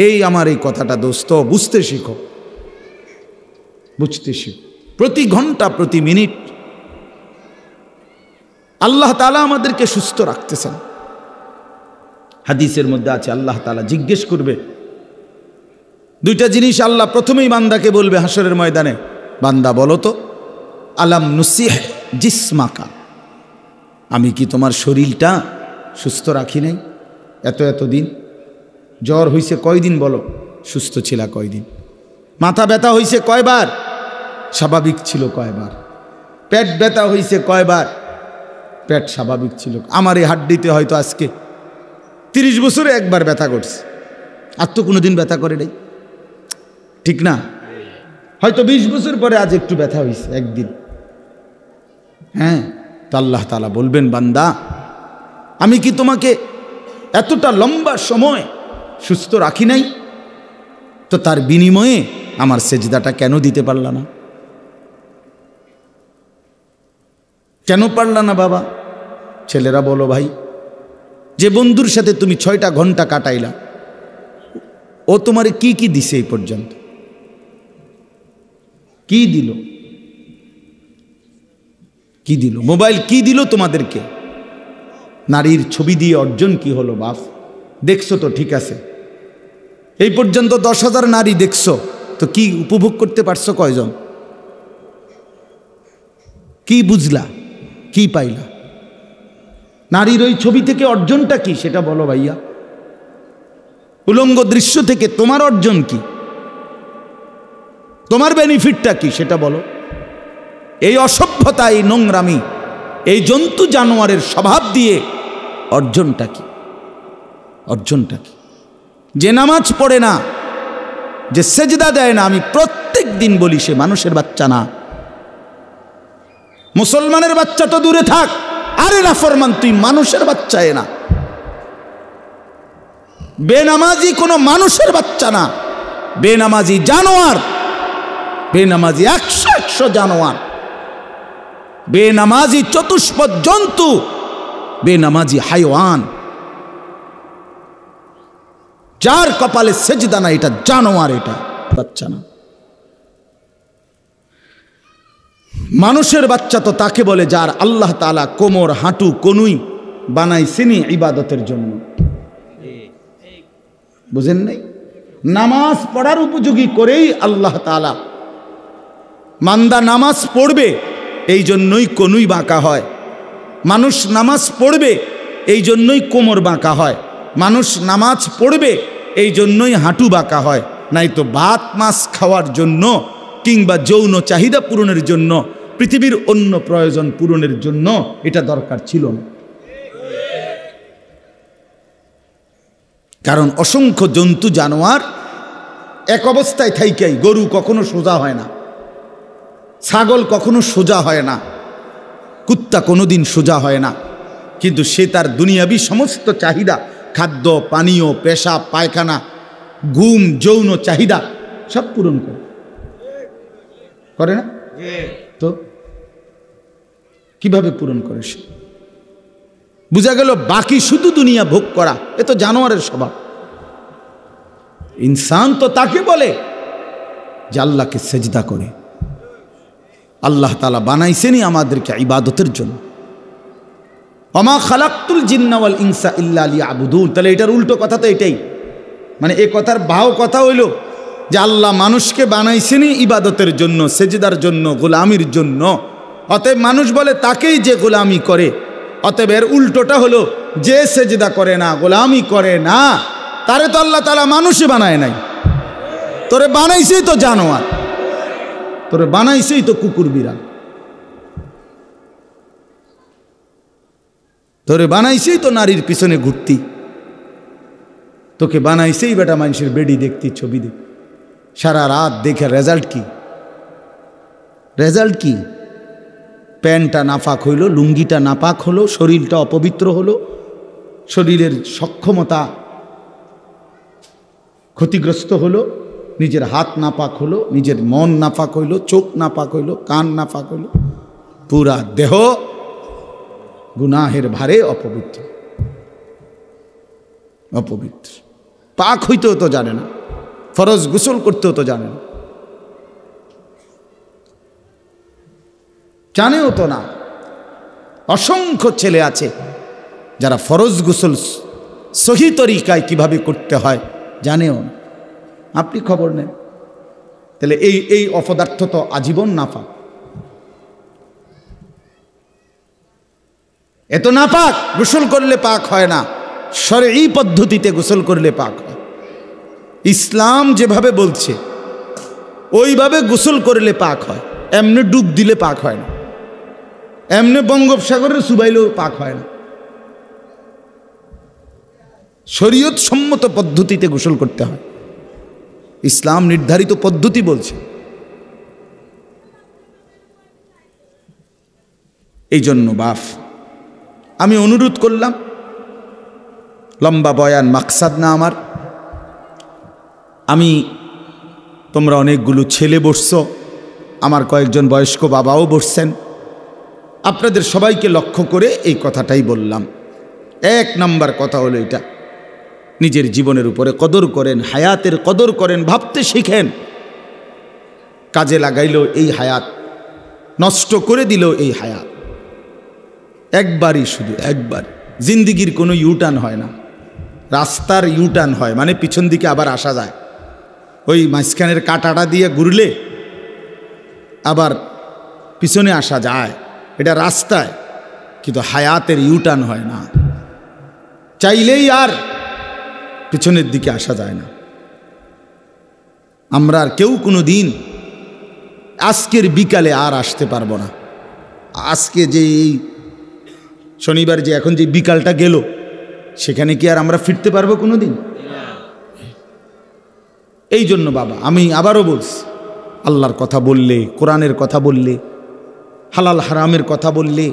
এই আমার এই কথাটা দোস্ত বুঝতে শিখো, বুঝতে শিখো। প্রতি ঘন্টা প্রতি মিনিট আল্লাহ তাআলা আমাদেরকে সুস্থ রাখতেছেন। হাদিসের মধ্যে আছে আল্লাহ তাআলা জিজ্ঞেস করবে দুইটা জিনিস। আল্লাহ প্রথমেই বান্দাকে বলবে হাসরের ময়দানে, বান্দা বলো তো, আলাম নুসিহ জিসমাকা, আমি কি তোমার শরীরটা সুস্থ রাখি নাই এত দিন? জ্বর হইছে কয়দিন বলো? সুস্থ ছিলা কয়দিন? মাথা ব্যথা হইছে কয়বার? স্বাভাবিক ছিল কয়বার? পেট ব্যথা হইছে কয়বার? পেট স্বাভাবিক ছিল। আমার এই হাড্ডিতে হয়তো আজকে 30 বছরে একবার ব্যথা করছে, আর তো কোনোদিন ব্যথা করে নাই, ঠিক না? হয়তো 20 বছর পরে আজ একটু ব্যথা হয়েছে একদিন। হ্যাঁ, তো আল্লাহ তাআলা বলবেন, বান্দা আমি কি তোমাকে এতটা লম্বা সময় সুস্থ রাখি নাই? তো তার বিনিময়ে আমার সেজদাটা কেন দিতে পারলা না? কেন পারলা না বাবা? ছেলেরা বলো ভাই, যে বন্ধুর সাথে তুমি 6টা ঘন্টা কাটাইলা, ও তোমারে কি কি দিছে এই পর্যন্ত? কি দিল? কি দিল? মোবাইল কি দিল তোমাদেরকে? নারীর ছবি দিয়ে অর্জন কি হলো বাপ? দেখছো তো, ঠিক আছে, এই পর্যন্ত 10,000 নারী দেখছো, তো কি উপভোগ করতে পারছো কয়জন? কি বুঝলা? কি পাইলা? নারীর ওই ছবি থেকে অর্জনটা কি সেটা বলো ভাইয়া। উলঙ্গ দৃশ্য থেকে তোমার অর্জন কি? তোমার বেনিফিটটা কি সেটা বলো। এই অসভ্যতা, এই নোংরামি, এই জন্তু জানোয়ারের স্বভাব দিয়ে অর্জনটা কি? অর্জনটা কি? যে নামাজ পড়ে না, যে সেজদা দেয় না, আমি প্রত্যেক দিন বলি সে মানুষের বাচ্চা না। মুসলমানের বাচ্চা তো দূরে থাক, আরে নাফরমান, তুই মানুষের বাচ্চা না। বেনামাজি কোনো মানুষের বাচ্চা না, বেনামাজি জানোয়ার, বেনামাজি 100 জানোয়ার, বেনামাজি চতুষ্পদ জন্তু, বেনামাজি হাইওয়ান। যার কপালে সেজদা না, এটা জানোয়ার, এটা বাচ্চা না। মানুষের বাচ্চা তো তাকে বলে যার আল্লাহ তাআলা কোমর, হাঁটু, কনুই বানাইছেনি ইবাদতের জন্য। বুঝেন নাই? নামাজ পড়ার উপযোগী করেই আল্লাহ তাআলা, মান্দা নামাজ পড়বে এই জন্যই কনুই বাঁকা হয়, মানুষ নামাজ পড়বে এই জন্যই কোমর বাঁকা হয়, মানুষ নামাজ পড়বে এই জন্যই হাঁটু বাঁকা হয়। নাই তো ভাত মাছ খাওয়ার জন্য কিংবা যৌন চাহিদা পূরণের জন্য, পৃথিবীর অন্য প্রয়োজন পূরণের জন্য এটা দরকার ছিল না। কারণ অসংখ্য জন্তু জানোয়ার এক অবস্থায় থাইকাই, গরু কখনো সোজা হয় না, ছাগল কখনো সোজা হয় না, কুত্তা কোনোদিন সোজা হয় না, কিন্তু সে তার দুনিয়াবি সমস্ত চাহিদা, খাদ্য, পানীয়, পেশাব, পায়খানা, ঘুম, যৌন চাহিদা সব পূরণ করে না? তো কিভাবে পূরণ করে সে? বোঝা গেল বাকি শুধু দুনিয়া ভোগ করা, এ তো জানোয়ারের স্বভাব। ইনসান তো তাকে বলে যে আল্লাহকে সেজদা করে। আল্লাহ তাআলা বানাইছেনই আমাদেরকে ইবাদতের জন্য। ওমা খালাকতুল জিন্না ওয়াল ইনসা ইল্লা লিয়াবুদুন। তাহলে এটার উল্টো কথা তো এটাই, মানে এ কথার বাও কথা হইল যে আল্লাহ মানুষকে বানাইছেনই ইবাদতের জন্য, সেজদার জন্য, গোলামির জন্য। অতএব মানুষ বলে তাকেই যে গোলামি করে। অতএব এর উল্টোটা হলো যে সেজদা করে না, গোলামি করে না, তারে তো আল্লাহ তাআলা মানুষই বানায় নাই। তোরে বানাইছেই তো জানোয়ার, তোরে বানাইছেই তো কুকুর বিড়াল, তোরে বানাইছেই তো নারীর পিছনে ঘুরতি, তোকে বানাইছেই বেটা মানুষের বেডি দেখতি, ছবি দেখ, সারা রাত দেখে রেজাল্ট কি? রেজাল্ট কি? প্যান্টটা নাপাক হইল, লুঙ্গিটা নাপাক হলো, শরীরটা অপবিত্র হলো, শরীরের সক্ষমতা ক্ষতিগ্রস্ত হলো, নিজের হাত নাপাক হলো, নিজের মন নাপাক হইল, চোখ নাপাক হইল, কান নাপাক হইল, পুরা দেহ গুনাহের ভারে অপবিত্র। অপবিত্র পাক হইতেও তো জানে না, ফরজ গোসল করতেও তো জানে না, জানেও তো না। অসংখ্য ছেলে আছে যারা ফরজ গোসল সহি তরিকায় কিভাবে করতে হয় জানেও না, আপনি খবর নেন। তাহলে এই অপদার্থ তো আজীবন নাপাক। এত নাপাক, গোসল করলে পাক হয় না, শরঈ পদ্ধতিতে গোসল করলে পাক হয়। ইসলাম যেভাবে বলছে ওইভাবে গোসল করলে পাক হয়। এমনি ডুব দিলে পাক হয় না, এমনি বঙ্গোপসাগরে চুবাইলেও পাক হয় না। শরীয়ত সম্মত পদ্ধতিতে গোসল করতে হয়, ইসলাম নির্ধারিত পদ্ধতি বলছে। এই জন্য বাপ আমি অনুরোধ করলাম, লম্বা বয়ান মাকসাদ না আমার, তোমরা অনেকগুলো ছেলে বসছো, আমার কয়েকজন বয়স্ক বাবাও বসছেন, আপনাদের সবাইকে লক্ষ্য করে এই কথাটাই বললাম। এক নাম্বার কথা হলো এটা, নিজের জীবনের উপরে কদর করেন, হায়াতের কদর করেন, ভাবতে শিখেন। কাজে লাগাইল এই হায়াত, নষ্ট করে দিল এই হায়াত। একবারই, শুধু একবার। জিন্দিগির কোনো ইউটার্ন হয় না, রাস্তার ইউটার্ন হয়, মানে পিছন দিকে আবার আসা যায়। ওই মাঝখানের কাঁটাটা দিয়ে ঘুরলে আবার পিছনে আসা যায়, এটা রাস্তায়, কিন্তু হায়াতের ইউটার্ন হয় না। চাইলেই আর পিছনের দিকে আসা যায় না। আমরা আর কেউ কোনো দিন আজকের বিকালে আর আসতে পারবো না। আজকে যে এই শনিবার যে এখন যে বিকালটা গেল, সেখানে কি আর আমরা ফিরতে পারবো কোনো দিন? এই জন্য বাবা আমি আবারও বলছি, আল্লাহর কথা বললে, কোরআনের কথা বললে, হালাল হারামের কথা বললে,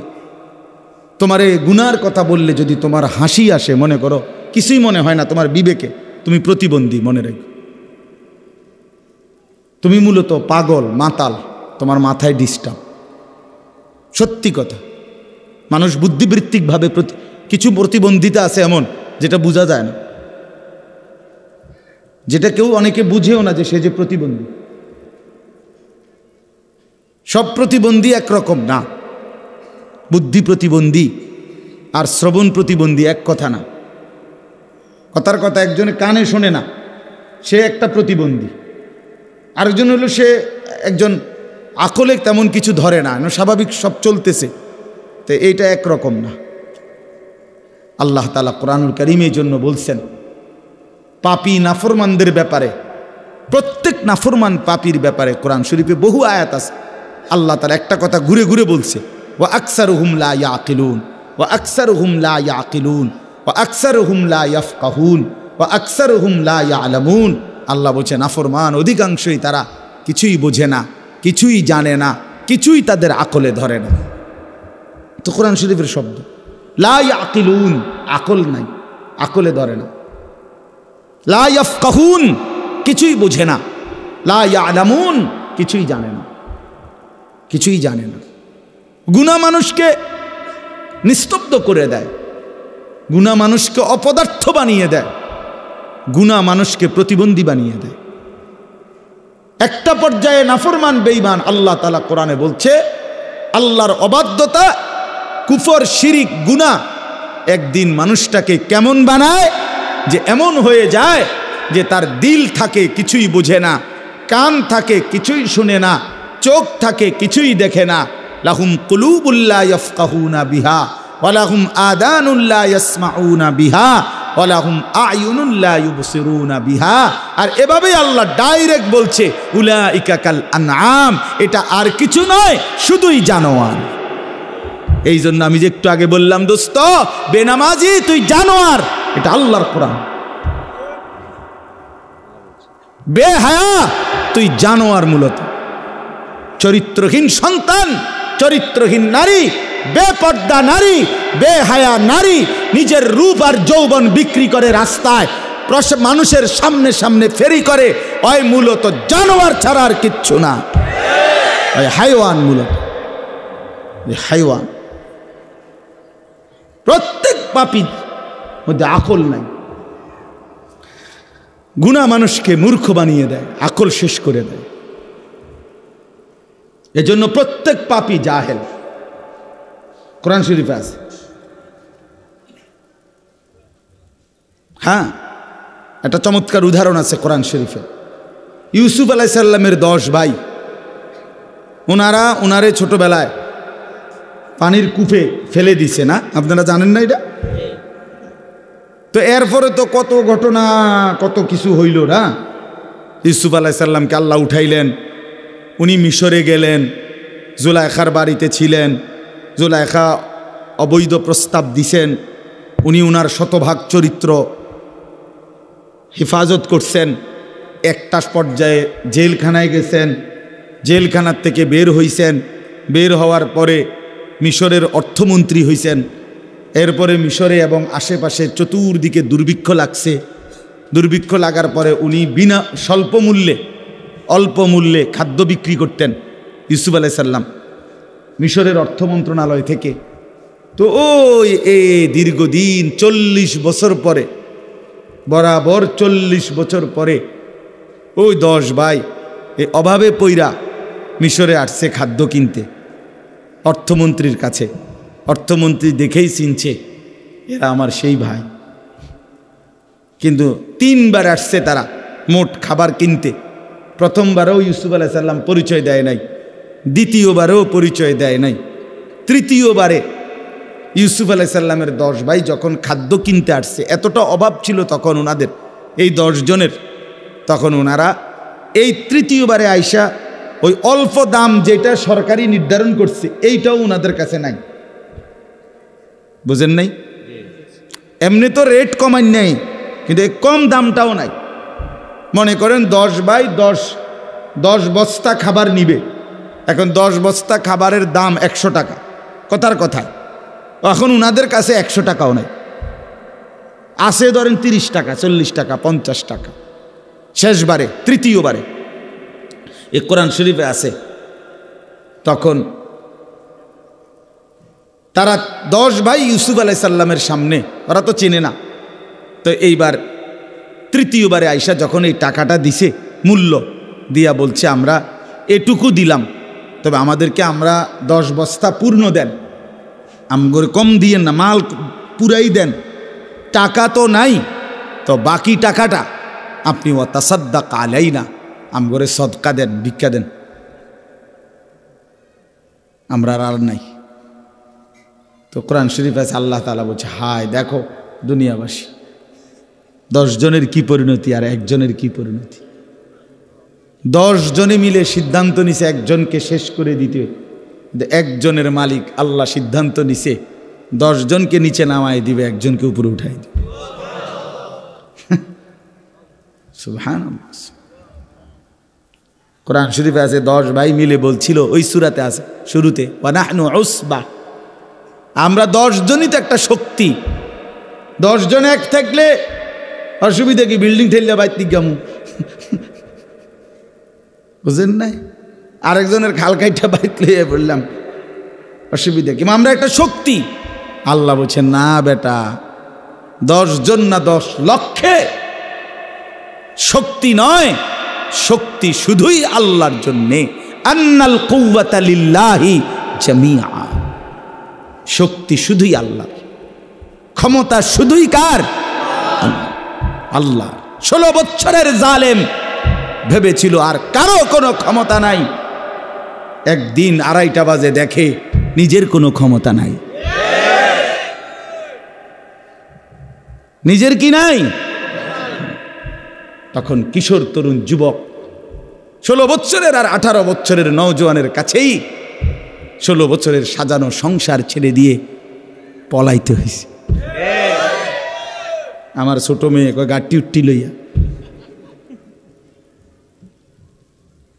তোমারে গুনার কথা বললে যদি তোমার হাসি আসে, মনে করো কিছুই মনে হয় না তোমার বিবেকে, তুমি প্রতিবন্ধী, মনে রেখো। তুমি মূলত পাগল, মাতাল, তোমার মাথায় ডিস্টার্ব। সত্যি কথা, মানুষ বুদ্ধিবৃত্তিকভাবে কিছু প্রতিবন্ধিতা আছে এমন যেটা বোঝা যায় না, যেটা কেউ অনেকে বুঝেও না যে সে যে প্রতিবন্ধী। সব প্রতিবন্ধী একরকম না, বুদ্ধি প্রতিবন্ধী আর শ্রবণ প্রতিবন্ধী এক কথা না। কথার কথা, একজনে কানে শোনে না, সে একটা প্রতিবন্ধী। আরেকজন হলো সে একজন আকলে তেমন কিছু ধরে না, স্বাভাবিক সব চলতেছে, তো এইটা একরকম না। আল্লাহ তাআলা কোরআনুল কারীমের জন্য বলছেন, পাপী নাফরমানদের ব্যাপারে, প্রত্যেক নাফরমান পাপীর ব্যাপারে কোরআন শরীফে বহু আয়াত আছে। আল্লাহ তাআলা একটা কথা ঘুরে ঘুরে বলছে, ওয়া আকসারুহুম লা ইয়াকিলুন, ওয়া আকসারুহুম লা ইয়াকিলুন, ওয়া আকসারুহুম লা ইয়াফকাহুন, ওয়া আকসারুহুম লা ইয়ালামুন। আল্লাহ বলছে নাফরমান অধিকাংশই তারা কিছুই বোঝে না, কিছুই জানে না, কিছুই তাদের আকলে ধরে না। তো কোরআন শরীফের শব্দ, লা ইয়াকিলুন, আকল নাই, আকলে ধরে না। লা ইয়াফকাহুন, কিছুই বোঝে না। লা ইয়ালামুন, কিছুই জানে না, কিছুই জানে না। গুনাহ মানুষকে নিস্তব্ধ করে দেয়, গুনাহ মানুষকে অপদার্থ বানিয়ে দেয়, গুনাহ মানুষকে প্রতিবন্ধী বানিয়ে দেয়। একটা পর্যায়ে নাফরমান বেঈমান, আল্লাহ তাআলা কোরআনে বলছে, আল্লাহর অবাধ্যতা, কুফর, শিরিক, গুনাহ একদিন মানুষটাকে কেমন বানায়, যে এমন হয়ে যায় যে তার দিল থাকে কিছুই বোঝে না, কান থাকে কিছুই শুনে না, চোখ থাকে কিছুই দেখে না। লাহুম কুলুবুল লা ইয়াফকাহুনা বিহা ওয়া লাহুম আযানুল লা ইয়াসমাউনা বিহা ওয়া লাহুম আ'য়ুনুল লা ইউবসিরুনা বিহা। আর এভাবেই আল্লাহ ডাইরেক্ট বলছে, উলাইকা কাল আনআম, এটা আর কিছু নয়, শুধুই জানোয়ার। এই জন্য আমি যে একটু আগে বললাম, দোস্ত বেনামাজি তুই জানোয়ার, এটা আল্লাহর কোরআন। বেহায়া তুই জানোয়ার, মূলত চরিত্রহীন সন্তান, চরিত্রহীন নারী, বেপর্দা নারী, বেহায়া নারী, নিজের রূপ আর যৌবন বিক্রি করে রাস্তায় মানুষের সামনে সামনে ফেরি করে, ওই মূলত জানোয়ার ছাড়া আর কিচ্ছু না, ওই হাইওয়ান, মূলত হাইওয়ান। প্রত্যেক পাপীর মধ্যে আকল নাই। গুনাহ মানুষকে মূর্খ বানিয়ে দেয়, আকল শেষ করে দেয়। এজন্য প্রত্যেক পাপী জাহেল। কোরআন শরীফে আছে। হ্যাঁ, একটা চমৎকার উদাহরণ আছে কোরআন শরীফে। ইউসুফ আলাইহিস সালামের 10 ভাই, ওনারে ছোটবেলায় পানির কূপে ফেলে দিছে না, আপনারা জানেন না এটা? তো এরপরে তো কত ঘটনা, কত কিছু হইল না। ইউসুফ আলাইহিস সালামকে আল্লাহ উঠাইলেন, উনি মিশরে গেলেন, জুলাইখার বাড়িতে ছিলেন, জুলাইখা অবৈধ প্রস্তাব দিছেন, উনি উনার শতভাগ চরিত্র হেফাজত করছেন। একটা পর্যায়ে জেলখানায় গেছেন, জেলখানার থেকে বের হইছেন, বের হওয়ার পরে মিশরের অর্থমন্ত্রী হইছেন। এরপরে মিশরে এবং আশেপাশে চতুর্দিকে দুর্ভিক্ষ লাগছে। দুর্ভিক্ষ লাগার পরে উনি বিনা অল্প মূল্যে খাদ্য বিক্রি করতেন ইউসুফ আলাইহিস সালাম মিশরের অর্থ মন্ত্রণালয় থেকে। তো ওই দীর্ঘদিন 40 বছর পরে, বরাবর 40 বছর পরে ওই 10 ভাই এই অভাবে পইরা মিশরে আসছে খাদ্য কিনতে অর্থমন্ত্রীর কাছে। অর্থমন্ত্রী দেখেই চিনছে এরা আমার সেই ভাই, কিন্তু 3 বার আসছে তারা মোট খাবার কিনতে। প্রথমবারও ইউসুফ আলাইহিস সালাম পরিচয় দেয় নাই, দ্বিতীয়বারেও পরিচয় দেয় নাই, তৃতীয়বারে ইউসুফ আলাইহিস সালামের 10 ভাই যখন খাদ্য কিনতে আসছে, এতটা অভাব ছিল তখন ওনাদের এই 10 জনের, তখন ওনারা এই তৃতীয়বারে আইসা ওই অল্প দাম যেটা সরকারি নির্ধারণ করছে এইটাও ওনাদের কাছে নাই। বুঝেন নাই? এমনি তো রেট কমাই নাই, কিন্তু এই কম দামটাও নাই। মনে করেন 10 ভাই 10 বস্তা খাবার নিবে, এখন 10 বস্তা খাবারের দাম 100 টাকা, কথার কথা। এখন ওনাদের কাছে 100 টাকাও নাই, আছে ধরেন 30 টাকা, 40 টাকা, 50 টাকা। শেষবারে তৃতীয়বারে এ কোরআন শরীফে আছে, তখন তারা 10 ভাই ইউসুফ আলাইহিস সালামের সামনে, ওরা তো চেনে না, তো এইবার তৃতীয়বারে আইসা যখন এই টাকাটা দিছে মূল্য দিয়া বলছে আমরা এটুকু দিলাম, তবে আমাদেরকে আমরা 10 বস্তা পূর্ণ দেন, আমগরে কম দিয়েন না, মাল পুরাই দেন, টাকা তো নাই, তো বাকি টাকাটা আপনি ওয়াতাসাদ্দাক আলাইনা, আমগরে সদকা দেন, ভিক্ষা দেন, আমরা আর নাই। তো কোরআন শরীফ আছে, আল্লাহ তাআলা বলছে হায় দেখো দুনিয়াবাসী, 10 জনের কি পরিণতি আর একজনের কি পরিণতি। 10 জনে মিলে সিদ্ধান্ত নিছে একজনকে শেষ করে দিতে, একজনের মালিক আল্লাহ সিদ্ধান্ত নিছে 10 জনকে নিচে নামায় দিবে, একজনকে উপরে উঠাই দিবে। সুবহানাল্লাহ। কোরআন শরীফে আছে 10 ভাই মিলে বলছিল, ওই সূরাতে আছে শুরুতে, ওয়া নাহনু উসবা, আমরা 10 জনই তো একটা শক্তি, 10 জন এক থাকলে অসুবিধা কি, বিল্ডিং ঠেললে বাইতে গামু, বুঝেন নাই? আরেকজনের খাল কাইটা বাইত লইয়া বললাম, অসুবিধা কি, আমরা একটা শক্তি। আল্লাহ বলছেন না বেটা, 10 জন না 10 লক্ষে শক্তি নয়, শক্তি শুধুই আল্লাহর জন্যে। আন্নাল কুওয়াতা লিল্লাহি জামিআ, শক্তি শুধুই আল্লাহর, ক্ষমতা শুধুই কার? আল্লাহ। 16 বছরের জালেম ভেবেছিল আর কারো কোনো ক্ষমতা নাই, একদিন 2:30 বাজে দেখে নিজের কোনো ক্ষমতা নাই। নিজের কি নাই? তখন কিশোর তরুণ যুবক 16 বছরের আর 18 বছরের নওজোয়ানের কাছেই 16 বছরের সাজানো সংসার ছেড়ে দিয়ে পলাইতে হয়েছে। আমার ছোট মেয়ে গাটি উঠটি লইয়া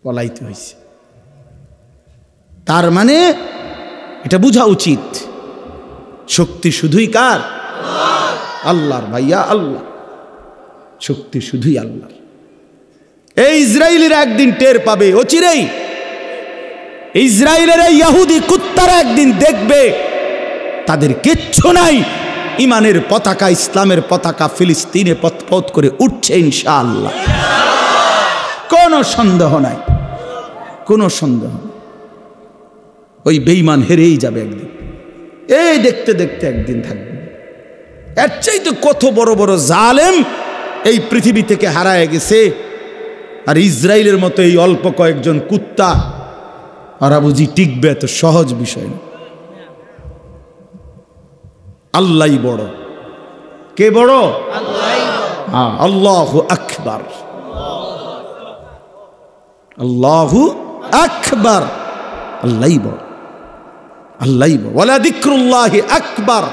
পলাইতে হয়েছে। তার মানে এটা বোঝা উচিত, শক্তি শুধুই কার? আল্লাহর। ভাইয়া আল্লাহ, শক্তি শুধুই আল্লাহর। এই ইসরায়েলিরা একদিন টের পাবে, অচিরেই ইসরায়েলের এই ইহুদি কুত্তারা একদিন দেখবে তাদের কিচ্ছু নাই, ইমানের পতাকা, ইসলামের পতাকা ফিলিস্তিনে পথ করে উঠছে ইনশাআল্লাহ, কোনো সন্দেহ নাই, কোনো সন্দেহ। ওই বেঈমান হেরেই যাবে একদিন। এই দেখতে দেখতে একদিন থাকবে। এর চাইতে কত বড় বড় জালেম এই পৃথিবী থেকে হারায় গেছে, আর ইসরায়েলের মতো এই অল্প কয়েকজন কুত্তা ওরা বুঝি টিকবে? এত সহজ বিষয় না। আল্লাহই বড়। কে বড়? হ্যাঁ, আল্লাহু আকবার, আল্লাহু আকবার। আল্লাহই বড়, আল্লাহই বড়। ওয়ালা যিকরুল্লাহি আকবার।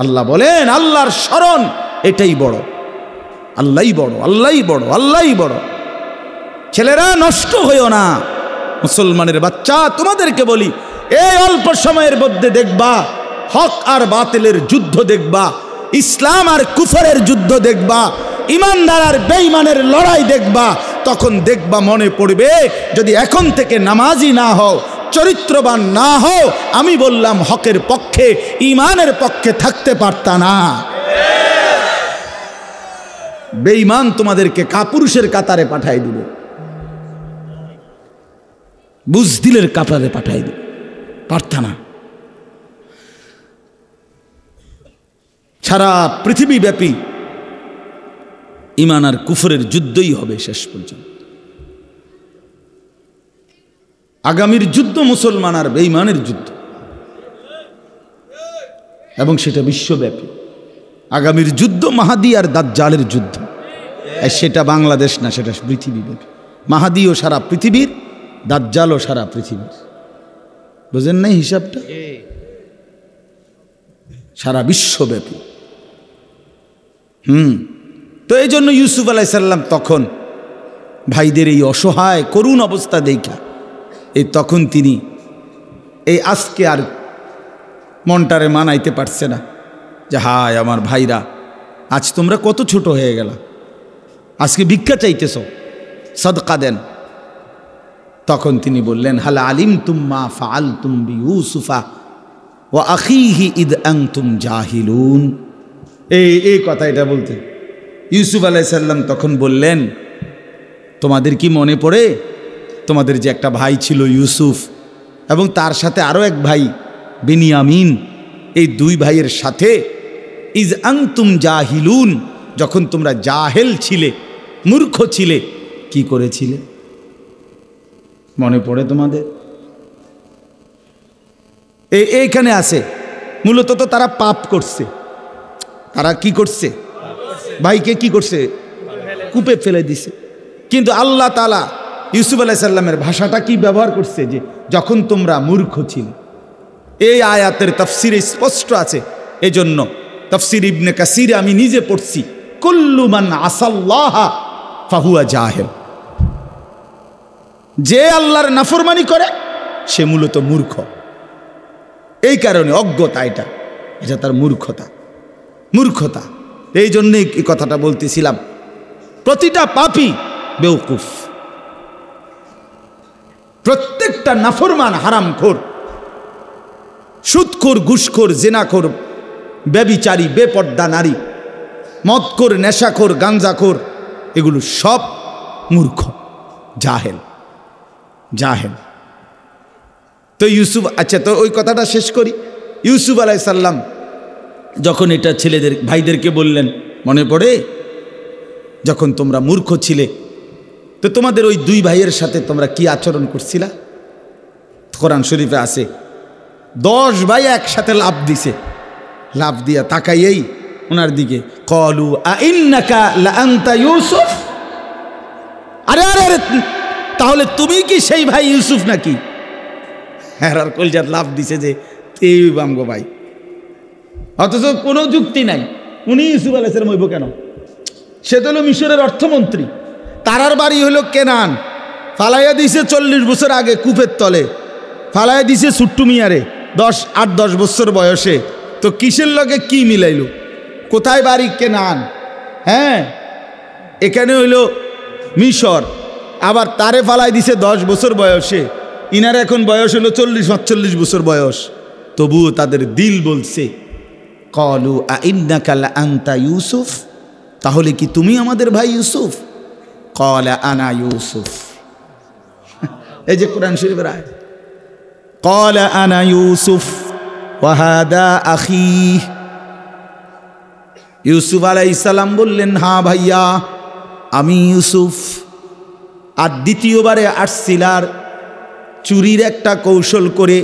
আল্লাহ বলেন আল্লাহর স্মরণ এটাই বড়। আল্লাহই বড়, আল্লাহই বড়, আল্লাহই বড়। ছেলেরা নষ্ট হইও না, মুসলমানের বাচ্চা তোমাদেরকে বলি, এই অল্প সময়ের মধ্যে দেখবা হক আর বাতিলের যুদ্ধ দেখবা, ইসলাম আর কুফরের যুদ্ধ দেখবা, ইমানদার আর বেঈমানের লড়াই দেখবা। তখন দেখবা মনে পড়বে, যদি এখন থেকে নামাজি না হও, চরিত্রবান না হও, আমি বললাম হকের পক্ষে ইমানের পক্ষে থাকতে পারতা না। বেঈমান তোমাদেরকে কাপুরুষের কাতারে পাঠাই দিবে, বুজদিলের কাতারে পাঠাই দিবে, পারতা না। সারা পৃথিবীব্যাপী ইমান আর কুফরের যুদ্ধই হবে শেষ পর্যন্ত। আগামীর যুদ্ধ মুসলমান আর বেঈমানের যুদ্ধ, এবং সেটা বিশ্বব্যাপী। আগামীর যুদ্ধ মাহাদি আর দাজ্জালের যুদ্ধ। সেটা বাংলাদেশ না, সেটা পৃথিবীব্যাপী। মাহাদিও সারা পৃথিবীর, দাজ্জালও সারা পৃথিবীর। বুঝেন নাই হিসাবটা? সারা বিশ্বব্যাপী। তো এই জন্য ইউসুফ আলাইহিস সালাম তখন ভাইদের এই অসহায় করুণ অবস্থা দেখা তখন তিনি আজকে আর মনটারে মানাইতে পারছে না যে হায় আমার ভাইরা, আজ তোমরা কত ছোট হয়ে গেলা, আজকে ভিক্ষা চাইতেছ, সাদকা দেন। তখন তিনি বললেন, হাল আলিমতুম মা ফাআলতুম বিইউসুফা ওয়া আখিহি ইদ আনতুম জাহিলুন। এই কথা এটা বলতে ইউসুফ আলাইহিস সালাম তখন বললেন, তোমাদের কি মনে পড়ে তোমাদের যে একটা ভাই ছিল ইউসুফ, এবং তার সাথে আরও এক ভাই বিনিয়ামিন, এই দুই ভাইয়ের সাথে ইজ আনতুম জাহিলুন, যখন তোমরা জাহেল ছিলে, মূর্খ ছিলে, কি করেছিলে? মনে পড়ে তোমাদের? এইখানে আছে মূলত তো তারা পাপ করছে। তারা কি করছে? ভাইকে কি করছে? কূপে ফেলে দিছে। কিন্তু আল্লাহ তাআলা ইউসুফ আলাইহিস সালামের ভাষাটা কি ব্যবহার করছে? যে যখন তোমরা মূর্খ ছিলে। এই আয়াতের তাফসিরে স্পষ্ট আছে। এজন্য তাফসির ইবনে কাসিরে আমি নিজে পড়ছি, কুল্লু মান আসাল্লাহা ফাহুয়া জাহিল। যে আল্লাহর নাফরমানি করে সে মূলত মূর্খ। এই কারণে অজ্ঞতা, এটা তার মূর্খতা, মূর্খতা। এই জন্যই এই কথাটা বলতেছিলাম, প্রতিটা পাপী বেওকুফ, প্রত্যেকটা নাফরমান হারামখোর, সুদখোর, ঘুষখোর, জিনাখোর, ব্যভিচারী, বেপর্দা নারী, মদখোর, নেশাখোর, গাঞ্জাখোর, এগুলো সব মূর্খ, জাহেল, জাহেল। তো ইউসুফ, আচ্ছা তো ওই কথাটা শেষ করি। ইউসুফ আলাইহিস সালাম যখন এটা ছেলেদের ভাইদেরকে বললেন, মনে পড়ে যখন তোমরা মূর্খ ছিলে, তো তোমাদের ওই দুই ভাইয়ের সাথে তোমরা কি আচরণ করছিলা? কোরআন শরীফে আছে 10 ভাই একসাথে লাফ দিছে, লাফ দিয়া তাকাইয়েই ওনার দিকে, ক্বালু আইন্নাকা লাআনতা ইউসুফ। আরে আরে আরে, তাহলে তুমি কি সেই ভাই ইউসুফ নাকি? হ্যাঁ, আর কলজাত লাফ দিছে যে এই বামগো ভাই, অথচ কোনো যুক্তি নাই। উনি ইউসুফ আলাইহিস সালাম হইব কেন? সে তো হলো মিশরের অর্থমন্ত্রী, তারার বাড়ি হলো কেনান, ফালাইয়া দিছে 40 বছর আগে কূপের তলে, ফালাইয়া দিছে ছুট্টু মিয়ারে 8-10 বছর বয়সে। তো কিসের লগে কি মিলাইল? কোথায় বাড়ি? কেনান। হ্যাঁ, এখানে হইল মিশর, আবার তারে ফালাই দিছে 10 বছর বয়সে, ইনার এখন বয়স হলো 40-45 বছর বয়স। তবুও তাদের দিল বলছে, ক্বালু আইন্নাকা লাআনতা ইউসুফ, তাহলে কি তুমি আমাদের ভাই ইউসুফ? ক্বালা আনা ইউসুফ। এই যে কোরআন শরীফের আয়াত, ক্বালা আনা ইউসুফ, ওয়া হাদা আখি। ইউসুফ আলাইহিস সালাম বললেন, হ্যাঁ ভাইয়া আমি ইউসুফ। আর দ্বিতীয়বারে আসছিলার চুরির একটা কৌশল করে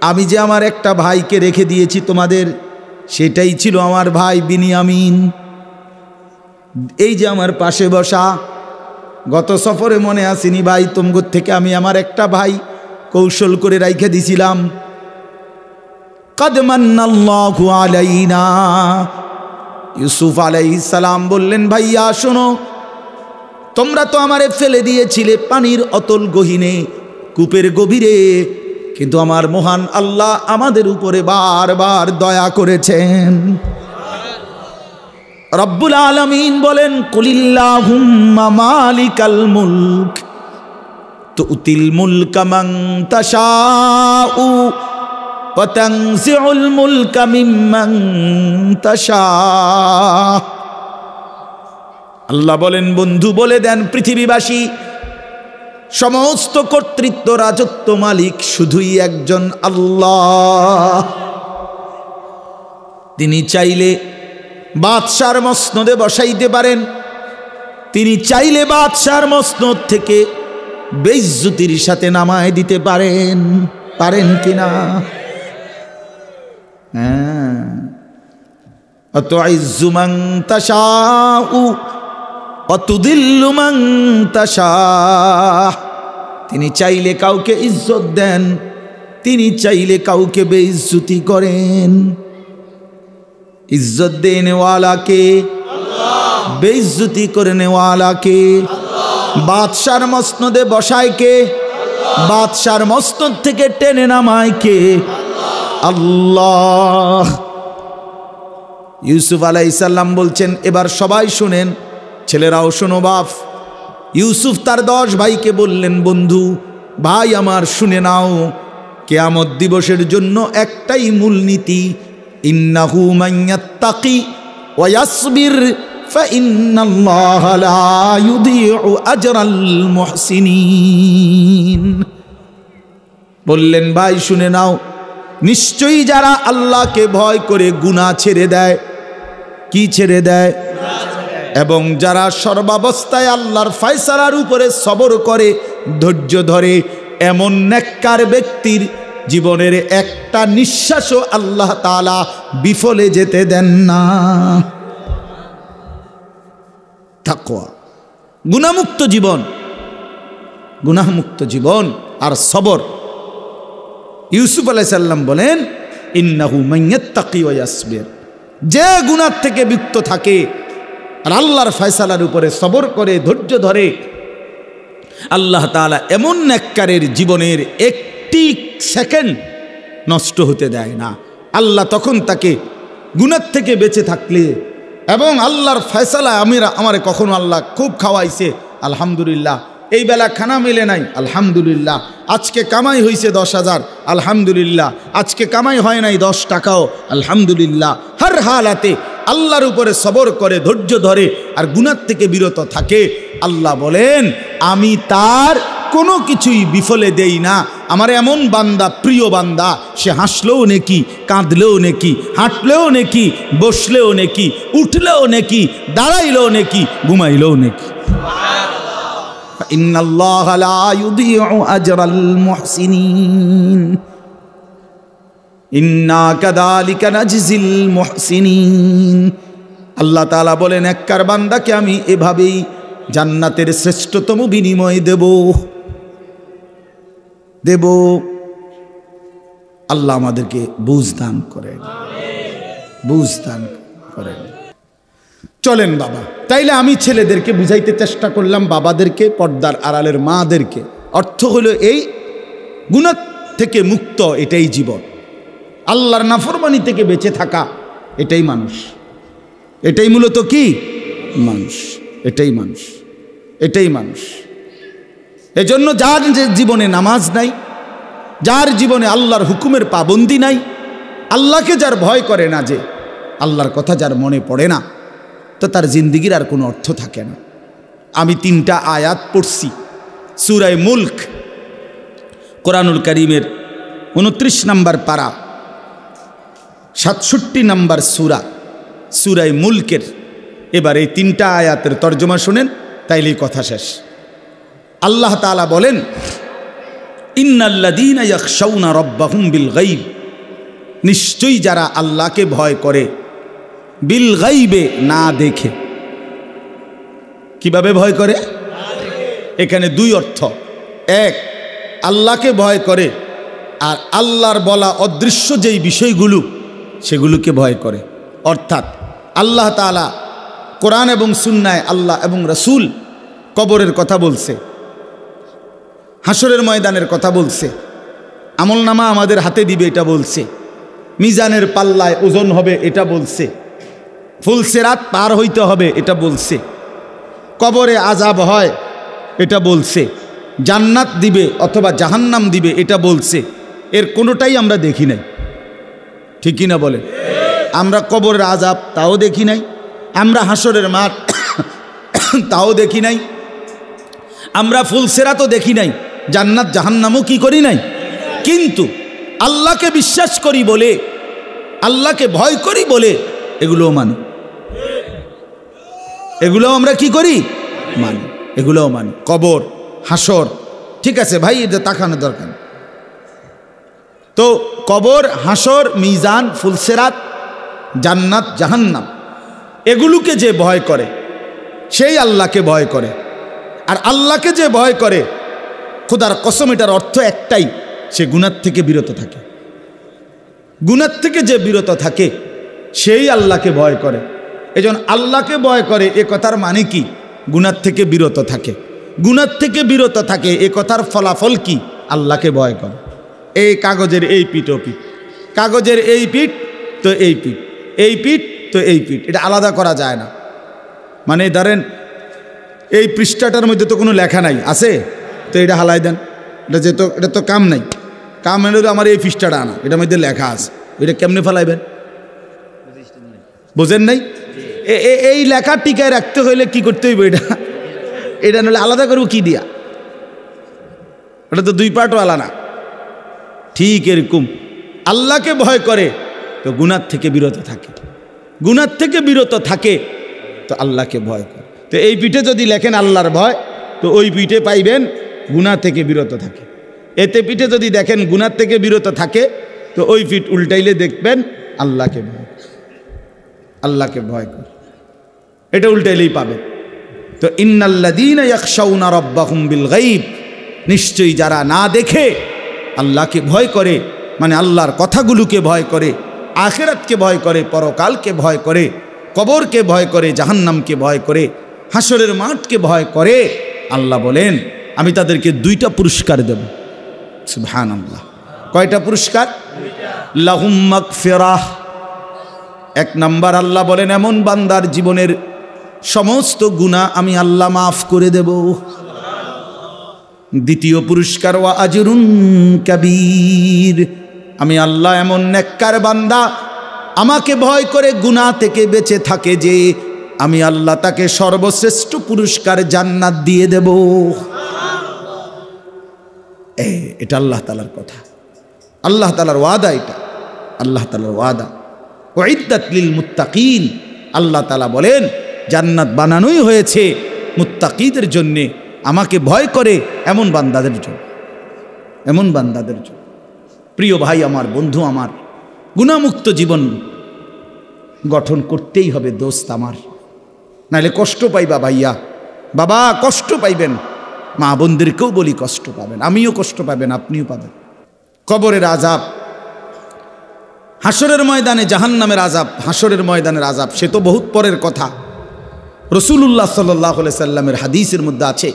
আমি যে আমার একটা ভাইকে রেখে দিয়েছি তোমাদের, সেটাই ছিল আমার ভাই বিনিয়ামিন। এই যে আমার পাশে বসা, গত সফরে মনে আসেনি ভাই, তোমগোর থেকে আমি আমার একটা ভাই কৌশল করে রাইখে দিছিলাম। কদ মান্নাল্লাহু আলাইনা। ইউসুফ আলাইহিস সালাম বললেন, ভাইয়া শোনো, তোমরা তো আমারে ফেলে দিয়েছিলে পানির অতল গহীনে, কূপের গভীরে, কিন্তু আমার মহান আল্লাহ আমাদের উপরে বারবার দয়া করেছেন। রব্বুল আলামিন বলেন, কুলিল্লাহুম্মা মালিকাল মুলক তুতিল মুলকা মান তাশাউ ওয়া তানজিউল মুলকা মিম্মান তাশা। আল্লাহ বলেন, বন্ধু বলে দেন পৃথিবীবাসী, সমস্ত কর্তৃত্ব রাজত্ব মালিক শুধুই একজন আল্লাহ। তিনি চাইলে বাদশার মসনদে বসাইতে পারেন, তিনি চাইলে বাদশার মসনদ থেকে বেইজ্জতির সাথে নামায় দিতে পারেন। পারেন কিনা? হ্যাঁ। আতুইজ্জু মান তাশাউ ওয়া তুদিল্লু মান তাশা। তিনি চাইলে কাউকে ইজ্জত দেন, তিনি চাইলে কাউকে বেইজ্জতি করেন। ইজ্জত দেনে ওয়ালা কে? আল্লাহ। বেইজ্জতি করনে ওয়ালা কে? আল্লাহ। বাদশার মসনদে বসায় কে? আল্লাহ। বাদশার মসনদ থেকে টেনে নামায় কে? আল্লাহ। আল্লাহ। ইউসুফ আলাইহিস সালাম বলছেন, এবার সবাই শুনেন, ছেলেরাও শোনো বাপ। ইউসুফ তার 10 ভাইকে বললেন, বন্ধু ভাই আমার শুনে নাও, কিয়ামত দিবসের জন্য একটাই মূলনীতি, ইন্নাহু মাইয়াত্তাকি ওয়া ইয়াসবির ফাইন্নাল্লাহা লা ইউযীউ আজরাল মুহসিনিন। বললেন, ভাই শুনে নাও, নিশ্চয়ই যারা আল্লাহকে ভয় করে গুনাহ ছেড়ে দেয়, কি ছেড়ে দেয়? এবং যারা সর্বাবস্থায় আল্লাহর ফয়সালার উপরে সবর করে, ধৈর্য ধরে, এমন নেককার ব্যক্তির জীবনের একটা নিঃশ্বাসও আল্লাহ তাআলা বিফলে যেতে দেন না। তাকওয়া, গুনাহমুক্ত জীবন, গুনাহমুক্ত জীবন আর সবর। ইউসুফ আলাইহিস সালাম বলেন, ইন্নাহু মাইয়াত্তাকি ওয়া ইয়াসবির। যে গুনাহ থেকে মুক্ত থাকে আর আল্লাহর ফয়সালার উপরে সবর করে, ধৈর্য ধরে, আল্লাহ তাআলা এমন নেককারের জীবনের একটি সেকেন্ড নষ্ট হতে দেয় না। আল্লাহ তখন তাকে গুনাহ থেকে বেঁচে থাকলে, এবং আল্লাহর ফয়সালা, আমারে কখনো আল্লাহ খুব খাওয়াইছে, আলহামদুলিল্লাহ, এই বেলা খানা মিলে নাই, আলহামদুলিল্লাহ, আজকে কামাই হয়েছে 10,000, আলহামদুলিল্লাহ, আজকে কামাই হয় নাই 10 টাকাও, আলহামদুলিল্লাহ। হর হালাতে আল্লাহর উপরে সবর করে, ধৈর্য ধরে আর গুনাহ থেকে বিরত থাকে, আল্লাহ বলেন আমি তার কোনো কিছুই বিফলে দেই না। আমার এমন বান্দা, প্রিয় বান্দা, সে হাসলেও নেকি, কাঁদলেও নেকি, হাঁটলেও নেকি, বসলেও নেকি, উঠলেও নেকি, দাঁড়াইলেও নেকি, ঘুমাইলেও নেকি। ইন্নাল্লাহা লা ইউযীউ আজরাল মুহসিনিন ইন্না কাযালিকা নাজজিল মুহসিনিন। আল্লাহ তাআলা বলেন, নেককার বান্দাকে আমি এভাবেই জান্নাতের শ্রেষ্ঠতম বিনিময় দেব। আল্লাহ আমাদেরকে বুঝ দান করেন, বুঝ দান করেন। চলেন বাবা, তাইলে আমি ছেলেদেরকে বুঝাইতে চেষ্টা করলাম, বাবাদেরকে, পর্দার আড়ালের মাদেরকে। অর্থ হলো এই, গুনাহ থেকে মুক্ত, এটাই জীবন। আল্লাহর নাফরমানি থেকে বেঁচে থাকা, এটাই মানুষ। এটাই মূলত কি মানুষ, এটাই মানুষ, এটাই মানুষ। এজন্য যার জীবনে নামাজ নাই, যার জীবনে আল্লাহর হুকুমের পাবন্দি নাই, আল্লাহকে যার ভয় করে না, যে আল্লাহর কথা যার মনে পড়ে না, তো তার জিন্দিগির আর কোনো অর্থ থাকে না। আমি 3টা আয়াত পড়ছি সূরা মুলক, কোরআনুল কারীমের 29 নম্বর পারা, 67 নম্বর সূরা, সূরা মুলকের এবার এই 3টা আয়াতের তর্জমা শুনেন, তাইলেই কথা শেষ। আল্লাহ তাআলা বলেন, ইন্নাল্লাযীনা ইয়াখশাউনা রাব্বাহুম বিল গায়ব, নিশ্চয়ই যারা আল্লাহকে ভয় করে, বিল গায়বে, না দেখে। কিভাবে ভয় করে? এখানে 2 অর্থ। এক, আল্লাহকে ভয় করে, আর আল্লাহর বলা অদৃশ্য যেই বিষয়গুলো সেগুলোকে ভয় করে। অর্থাৎ আল্লাহ তাআলা কোরআন এবং সুন্নায় আল্লাহ এবং রাসূল কবরের কথা বলছে, হাসরের ময়দানের কথা বলছে, আমলনামা আমাদের হাতে দিবে এটা বলছে, মিজানের পাল্লায় ওজন হবে এটা বলছে, ফুলসিরাত পার হইতে হবে এটা বলছে, কবরে আযাব হয় এটা বলছে, জান্নাত দিবে অথবা জাহান্নাম দিবে এটা বলছে। এর কোনোটাই আমরা দেখি নাই, ঠিক কিনা বলে? আমরা কবরের আযাব তাও দেখি নাই, আমরা হাসরের মাঠ তাও দেখি নাই, আমরা ফুলসিরাতও দেখি নাই, জান্নাত জাহান্নামও কি করি নাই। কিন্তু আল্লাহকে বিশ্বাস করি বলে, আল্লাহকে ভয় করি বলে এগুলোও মানি, এগুলোও আমরা কি করি? মানি, এগুলোও মানি। কবর, হাসর, ঠিক আছে ভাই, এটা তাকানো দরকার। তো কবর, হাসর, মিজান, ফুলসিরাত, জান্নাত জাহান্নাম, এগুলোকে যে ভয় করে সেই আল্লাহকে ভয় করে। আর আল্লাহকে যে ভয় করে, খোদার কসম এটার অর্থ একটাই, সে গুনাহ থেকে বিরত থাকে। গুনাহ থেকে যে বিরত থাকে সেই আল্লাহকে ভয় করে। এজন্য আল্লাহকে ভয় করে এ কথার মানে কি? গুনাহ থেকে বিরত থাকে। গুনাহ থেকে বিরত থাকে এ কথার ফলাফল কি? আল্লাহকে ভয় করে। এই কাগজের এই পিঠ ও পিঠ, কাগজের এই পিঠ তো এই পিঠ, এই পিঠ তো এই পিঠ, এটা আলাদা করা যায় না। মানে ধরেন এই পৃষ্ঠাটার মধ্যে তো কোনো লেখা নাই, আছে তো এটা হালাই দেন, এটা তো কাম নাই, কাম হলো আমার এই পৃষ্ঠাটা আনা, এটার মধ্যে লেখা আছে, এটা কেমনে ফেলাইবেন? বোঝেন নাই? এই লেখা টিকায় রাখতে হইলে কি করতে হইব? এটা নইলে আলাদা করবো কি দিয়া? ওটা তো 2 পার্টওয়ালা না। ঠিক এরকম আল্লাহকে ভয় করে তো গুনাহ থেকে বিরত থাকে, গুনাহ থেকে বিরত থাকে তো আল্লাহকে ভয় করে। তো এই পিঠে যদি লেখেন আল্লাহর ভয়, তো ওই পিঠে পাইবেন গুনাহ থেকে বিরত থাকে। এতে পিঠে যদি দেখেন গুনাহ থেকে বিরত থাকে, তো ওই পিঠ উল্টাইলে দেখবেন আল্লাহকে ভয়, আল্লাহকে ভয় করে, এটা উল্টাইলেই পাবেন। তো ইন্নাল্লাযীনা ইয়াখশাউনা রাব্বাহুম বিল গায়ব, নিশ্চয়ই যারা না দেখে আল্লাহকে ভয় করে, মানে আল্লাহর কথাগুলোকে ভয় করে, আখিরাতকে ভয় করে, পরকালকে ভয় করে, কবরকে ভয় করে, জাহান্নামকে ভয় করে, হাসরের মাঠকে ভয় করে, আল্লাহ বলেন আমি তাদেরকে 2টা পুরস্কার দেব। সুবহানাল্লাহ। কয়টা পুরস্কার? লাহুম মাগফিরাহ। 1 নাম্বার আল্লাহ বলেন এমন বান্দার জীবনের সমস্ত গুনাহ আমি আল্লাহ মাফ করে দেব। দ্বিতীয় পুরস্কার ওয়া আজরুন কাবীর, আমি আল্লাহ এমন নেককার বান্দা আমাকে ভয় করে গুনাহ থেকে বেঁচে থাকে যে আমি আল্লাহ তাকে সর্বশ্রেষ্ঠ পুরস্কার জান্নাত দিয়ে দেব। এটা আল্লাহ তাআলার কথা, আল্লাহ তাআলার ওয়াদা, এটা আল্লাহ তাআলার ওয়াদা। উইদ্দাত লিল মুত্তাকিন, আল্লাহ তাআলা বলেন জান্নাত বানানোই হয়েছে মুত্তাকিদের জন্যে, আমাকে ভয় করে এমন বান্দাদের জন্য, এমন বান্দাদের জন্য। প্রিয় ভাই আমার, বন্ধু আমার, গুনাহমুক্ত জীবন গঠন করতেই হবে দোস্ত আমার, নাহলে কষ্ট পাইবা ভাইয়া, বাবা কষ্ট পাইবেন, মা বোনদেরকেও বলি কষ্ট পাবেন, আমিও কষ্ট পাবেন, আপনিও পাবেন। কবরের আযাব, হাসরের ময়দানে জাহান্নামের আযাব, হাসরের ময়দানের আযাব সে তো বহুত পরের কথা। রাসূলুল্লাহ সাল্লাল্লাহু আলাইহি সাল্লামের হাদিসের মধ্যে আছে,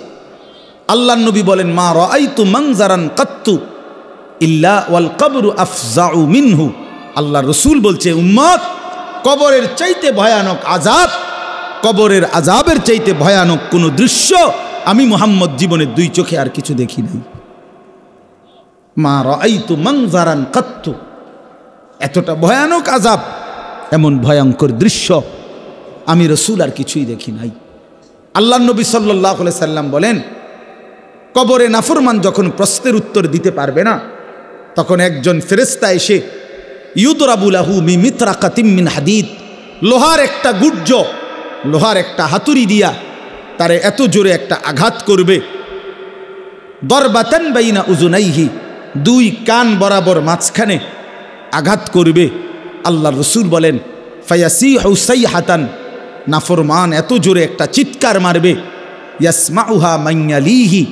আল্লাহর নবী বলেন মা রাআইতু মানজারান কাত্তু ইল্লা ওয়াল কবরু আফজাউ মিনহু। আল্লাহর রাসূল বলছে উম্মত, কবরের চাইতে ভয়ানক আযাব, কবরের আযাবের চাইতে ভয়ানক কোনো দৃশ্য আমি মুহাম্মদ জীবনে 2 চোখে আর কিছু দেখি নাই। মা রাআইতু মানজারান কাত্তু, এতটা ভয়ানক আযাব, এমন ভয়ঙ্কর দৃশ্য আমি রাসূল আর কিছুই দেখি নাই। আল্লাহর নবী সাল্লাল্লাহু আলাইহি সাল্লাম বলেন কবরে নাফরমান যখন প্রশ্নের উত্তর দিতে পারবে না, তখন একজন ফেরেশতা এসে ইউদরাবু লাহু মিমিতরাকাতিম মিন হাদিদ, লোহার একটা গুর্জ, লোহার একটা হাতুড়ি দিয়া তারে এত জোরে একটা আঘাত করবে, দরবাতান বাইনা উজুনাইহি, দুই কান বরাবর মাঝখানে আঘাত করবে। আল্লাহ রসুল বলেন ফায়াসিহু সাইহাতান, নাফরমান এত জোরে একটা চিৎকার মারবে, ইয়াসমাউহা মাইয়ালিহি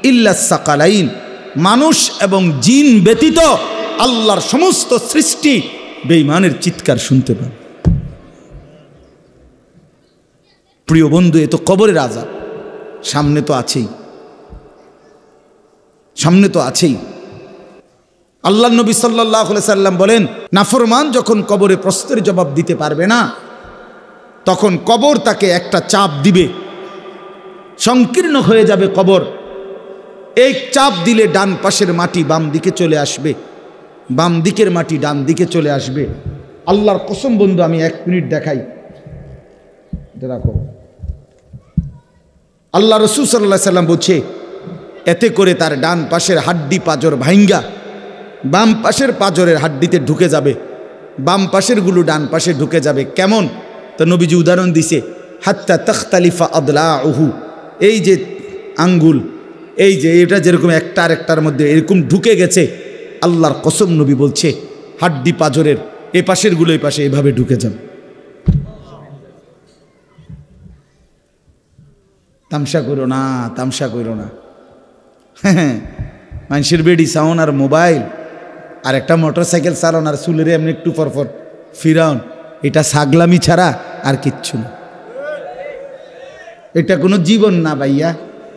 ইল্লাস সাকালাইন, মানুষ এবং জিন ব্যতীত আল্লাহর সমস্ত সৃষ্টি বেঈমানের চিৎকার শুনতে পাবে। প্রিয় বন্ধু, এ তো কবরের আযাব, সামনে তো আছেই, সামনে তো আছেই। আল্লাহ নবী সাল্লাল্লাহু আলাইহি সাল্লাম বলেন, নাফরমান যখন কবরে প্রশ্নের জবাব দিতে পারবে না, তখন কবর তাকে একটা চাপ দিবে, সংকীর্ণ হয়ে যাবে কবর। এই চাপ দিলে ডান পাশের মাটি বাম দিকে চলে আসবে, বাম দিকের মাটি ডান দিকে চলে আসবে। আল্লাহর কসম বন্ধু, আমি 1 মিনিট দেখাই, দেখো। আল্লাহ রাসূল সাল্লাল্লাহু আলাইহি সাল্লাম বলছে, এতে করে তার ডান পাশের হাড্ডি পাঁজর ভাঙ্গা বাম পাশের পাঁজরের হাড্ডিতে ঢুকে যাবে, বাম পাশের গুলো ডান পাশে ঢুকে যাবে। কেমন? তো নবীজি উদাহরণ দিছে, হাত্তা তাখতালিফা আদলাউহু, এই যে আঙ্গুল, এই যে এটা যেরকম একটা আর একটার মধ্যে এরকম ঢুকে গেছে, আল্লাহর কসম নবী বলছে হাড্ডি পাঁজরের এ পাশের গুলো এই পাশে এভাবে ঢুকে যাবে। তামসা করো না, তামসা করো না। হ্যাঁ, মানুষের বেডি সাউন আর মোবাইল আর একটা মোটরসাইকেল চালান আর চুলের এমনি একটু পরপর ফিরাউন, এটা ছাগলামি ছাড়া আর কিচ্ছু না। এটা কোনো জীবন না ভাইয়া,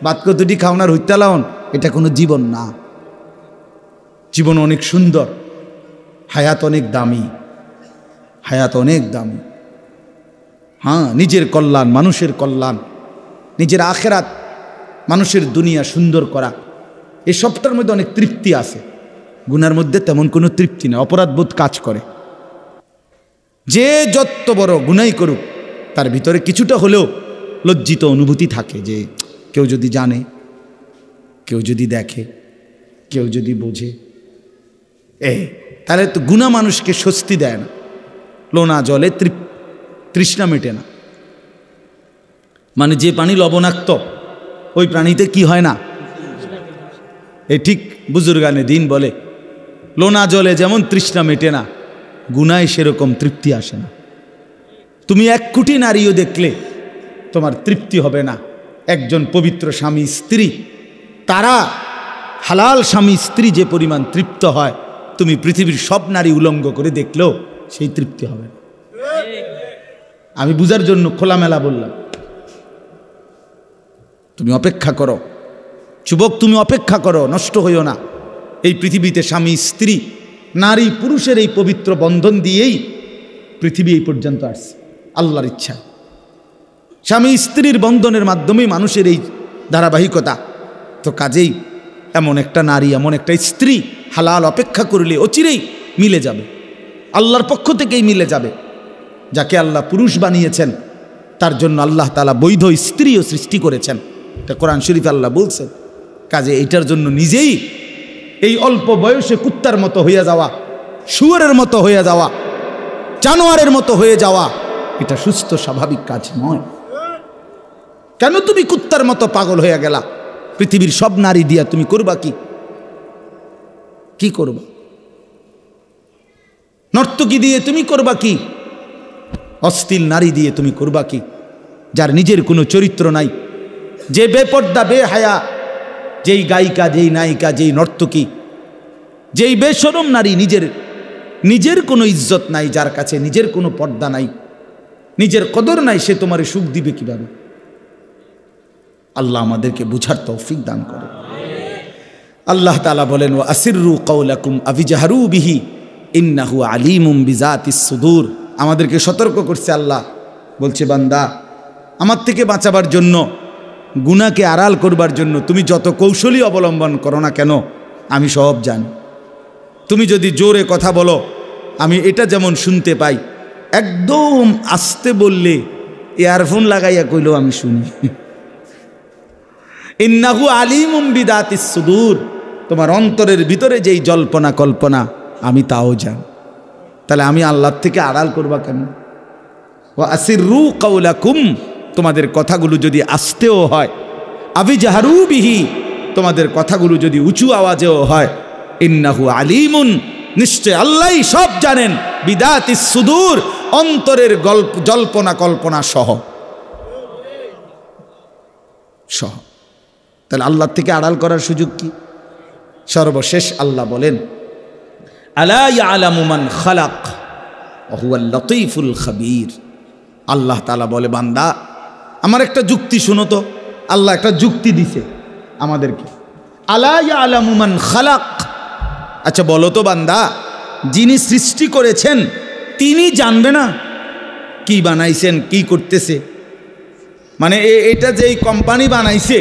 বাদ কতটি খাওনার হইতে লাউন, এটা কোনো জীবন না। জীবন অনেক সুন্দর, হায়াত অনেক দামি, হায়াত অনেক দামি। হ্যাঁ, নিজের কল্যাণ, মানুষের কল্যাণ, নিজের আখেরাত, মানুষের দুনিয়া সুন্দর করা, এই সবটার মধ্যে অনেক তৃপ্তি আছে। গুনার মধ্যে তেমন কোনো তৃপ্তি নেই, অপরাধবোধ কাজ করে। যে যত বড় গুনাই করুক, তার ভিতরে কিছুটা হলেও লজ্জিত অনুভূতি থাকে, যে কেউ যদি জানে, কেউ যদি দেখে, কেউ যদি বোঝে, তাহলে তো গুনাহ মানুষকে স্বস্তি দেয় না, লোনা জলে তৃষ্ণা মেটে না। মানে যে পানি লবণাক্ত, ওই পানিতে কি হয় না, এই ঠিক বুজুর্গানে দিন বলে, লোনা জলে যেমন তৃষ্ণা মেটে না, গুনায় সেরকম তৃপ্তি আসে না। তুমি 1 কোটি নারীও দেখলে তোমার তৃপ্তি হবে না। একজন পবিত্র স্বামী স্ত্রী, তারা হালাল স্বামী স্ত্রী যে পরিমাণ তৃপ্ত হয়, তুমি পৃথিবীর সব নারী উলঙ্গ করে দেখলেও সেই তৃপ্তি হবে না। আমি বুঝার জন্য খোলামেলা বললাম। তুমি অপেক্ষা করো যুবক, তুমি অপেক্ষা করো, নষ্ট হইও না। এই পৃথিবীতে স্বামী স্ত্রী, নারী পুরুষের এই পবিত্র বন্ধন দিয়েই পৃথিবী এই পর্যন্ত আসছে, আল্লাহর ইচ্ছা। স্বামী স্ত্রীর বন্ধনের মাধ্যমেই মানুষের এই ধারাবাহিকতা। তো কাজেই এমন একটা নারী, এমন একটা স্ত্রী হালাল অপেক্ষা করলে অচিরেই মিলে যাবে, আল্লাহর পক্ষ থেকেই মিলে যাবে। যাকে আল্লাহ পুরুষ বানিয়েছেন, তার জন্য আল্লাহ তাআলা বৈধ স্ত্রীও সৃষ্টি করেছেন, এটা কোরআন শরীফ আল্লাহ বলছেন। কাজে এইটার জন্য নিজেই এই অল্প বয়সে কুত্তার মতো হয়ে যাওয়া, শুয়োরের মতো হয়ে যাওয়া, জানোয়ারের মতো হয়ে যাওয়া, এটা সুস্থ স্বাভাবিক কাজ নয়। কেন তুমি কুত্তার মতো পাগল হয়ে গেলা? পৃথিবীর সব নারী দিয়া তুমি করবা কি? কি করবা? নর্তকী দিয়ে তুমি করবা কি? অশ্লীল নারী দিয়ে তুমি করবা কি? যার নিজের কোনো চরিত্র নাই, যে বেপর্দা, বেহায়া, যেই গায়িকা, যেই নায়িকা, যেই নর্তকী, যেই বেশরম নারী, নিজের কোনো ইজ্জত নাই, যার কাছে নিজের কোনো পর্দা নাই, নিজের কদর নাই, সে তোমারে সুখ দিবে কিভাবে? আল্লাহ আমাদেরকে বুঝার তৌফিক দান করে। আল্লাহ তাআলা বলেন, ওয়া আসিররু কাওলাকুম আবিজাহরু বিহি ইন্নাহু আলিমুম বিজাতিস সুদূর। আমাদেরকে সতর্ক করছে আল্লাহ, বলছে বান্দা, আমার থেকে বাঁচাবার জন্য, গুনাহকে আড়াল করবার জন্য তুমি যত কৌশলী অবলম্বন করো না কেন, আমি সব জানি। তুমি যদি জোরে কথা বলো, আমি এটা যেমন শুনতে পাই, একদম আস্তে বললে, ইয়ারফোন লাগাইয়া কইলেও আমি শুনি। ইন্নাহু আলিমুম বিদাতিস সুদূর, তোমার অন্তরের ভিতরে যেই জল্পনা কল্পনা, আমি তাও জানি। তাহলে আমি আল্লাহর থেকে আড়াল করবা কেন? ওয়া আসিররু কাওলাকুম, তোমাদের কথাগুলো যদি আস্তেও হয়, আবি জাহারু বিহি, তোমাদের কথাগুলো যদি উঁচু আওয়াজেও হয়, ইন্নাহু আলিমুন, নিশ্চয় আল্লাহই সব জানেন, বিদাতিস সুদূর, অন্তরের জল্পনা কল্পনা সহ। তাহলে আল্লাহর থেকে আড়াল করার সুযোগ কি? সর্বশেষ আল্লাহ বলেন, আলা ইয়ালামু মান খালাক ওয়া হুয়াল লতীফুল খাবীর। আল্লাহ তাআলা বলে, বান্দা আমার একটা যুক্তি শুনো তো। আল্লাহ একটা যুক্তি দিছে আমাদেরকে, আলা ইয়ালামু মান খালাক। আচ্ছা বলো তো বান্দা, যিনি সৃষ্টি করেছেন তিনি জানবে না কি বানাইছেন, কি করতেছে? মানে এটা যে এই কোম্পানি বানাইছে,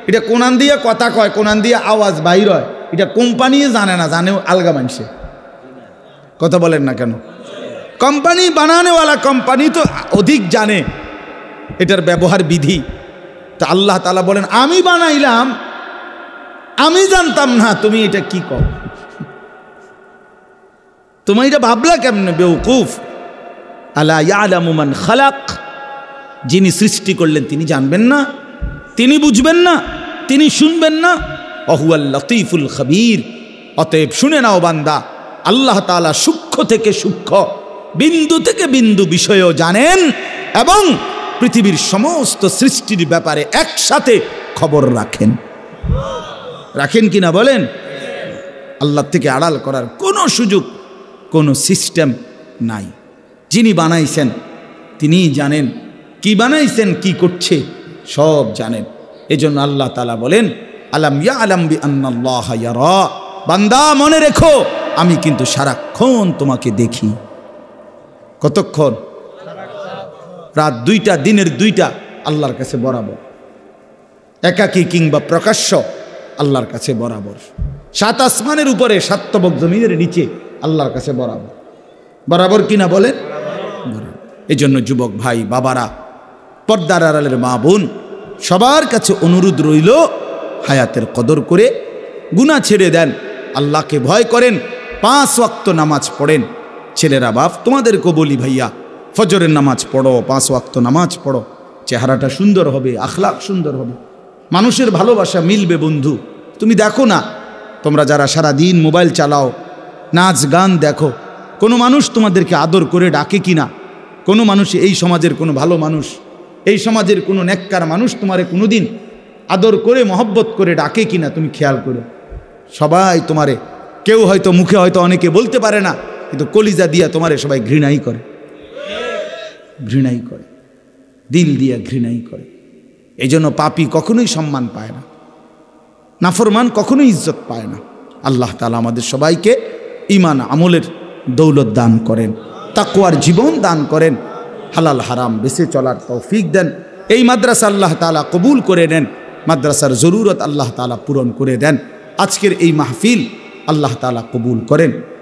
এটা কোনান দিয়ে কথা কয়, কোনান দিয়ে আওয়াজ বাইর হয়, এটা কোম্পানি জানে না, জানে আলগা মানুষে। কথা বলেন না কেন? কোম্পানি বানানেওয়ালা কোম্পানি তো অধিক জানে এটার ব্যবহার বিধি। তা আল্লাহ তাআলা বলেন, আমি বানাইলাম, আমি জানতাম না, তুমি এটা কি কর? তুমি এটা ভাবলা কেমনে বেউকুফ? আলা ইয়ালামু মান খালাক, যিনি সৃষ্টি করলেন তিনি জানবেন না, তিনি বুঝবেন না, তিনি শুনবেন না। ওহুয়াল লতীফুল খাবীর। অতএব শুনে নাও বান্দা, আল্লাহ তাআলা সূক্ষ্ম থেকে সূক্ষ্ম, বিন্দু থেকে বিন্দু বিষয়ও জানেন এবং পৃথিবীর সমস্ত সৃষ্টির ব্যাপারে একসাথে খবর রাখেন। রাখেন কিনা বলেন? আল্লাহ থেকে আড়াল করার কোনো সুযোগ, কোনো সিস্টেম নাই। যিনি বানাইছেন তিনিই জানেন, কি বানাইছেন, কি করছে সব জানেন। এজন্য আল্লাহ তাআলা বলেন, আলাম ইয়ালাম বিআন্নাল্লাহা ইয়ারা। বান্দা মনে রেখো, আমি কিন্তু সারাক্ষণ তোমাকে দেখি। কতক্ষণ? রাত 2টা, দিনের 2টা আল্লাহর কাছে বরাবর, একাকী কিংবা প্রকাশ্য আল্লাহর কাছে বরাবর। 7 আসমানের উপরে, 7 তবক জমিনের নিচে আল্লাহর কাছে বরাবর। বরাবর কিনা বলেন? এই জন্য যুবক ভাই, বাবারা, পর্দার আড়ালের মা বোন, সবার কাছে অনুরোধ রইল, হায়াতের কদর করে গুনাহ ছেড়ে দেন, আল্লাহকে ভয় করেন, 5 ওয়াক্ত নামাজ পড়েন। ছেলেরা বাপ তোমাদেরকে বলি, ভাইয়া ফজরের নামাজ পড়ো, 5 ওয়াক্ত নামাজ পড়ো, চেহারাটা সুন্দর হবে, আখলাক সুন্দর হবে, মানুষের ভালোবাসা মিলবে। বন্ধু তুমি দেখো না, তোমরা যারা সারা দিন মোবাইল চালাও, নাচ গান দেখো, কোনো মানুষ তোমাদেরকে আদর করে ডাকে কিনা? কোনো মানুষ, এই সমাজের কোনো ভালো মানুষ, এই সমাজের কোনো নেককার মানুষ তোমারে কোনোদিন আদর করে মহব্বত করে ডাকে কিনা? তুমি খেয়াল করো। সবাই তোমারে, কেউ হয়তো মুখে হয়তো অনেকে বলতে পারে না, কিন্তু কলিজা দিয়া তোমারে সবাই ঘৃণাই করে, ঘৃণাই করে, দিল দিয়া ঘৃণাই করে। এই জন্য পাপী কখনোই সম্মান পায় না, নাফরমান কখনোই ইজ্জত পায় না। আল্লাহ তাআলা আমাদের সবাইকে ঈমান আমলের দৌলত দান করেন, তাকওয়ার জীবন দান করেন, হালাল হারাম বেঁচে চলার তৌফিক দেন। এই মাদ্রাসা আল্লাহ তাআলা কবুল করে নেন, মাদ্রাসার জরুরত আল্লাহ তাআলা পূরণ করে দেন। আজকের এই মাহফিল আল্লাহ তাআলা কবুল করেন।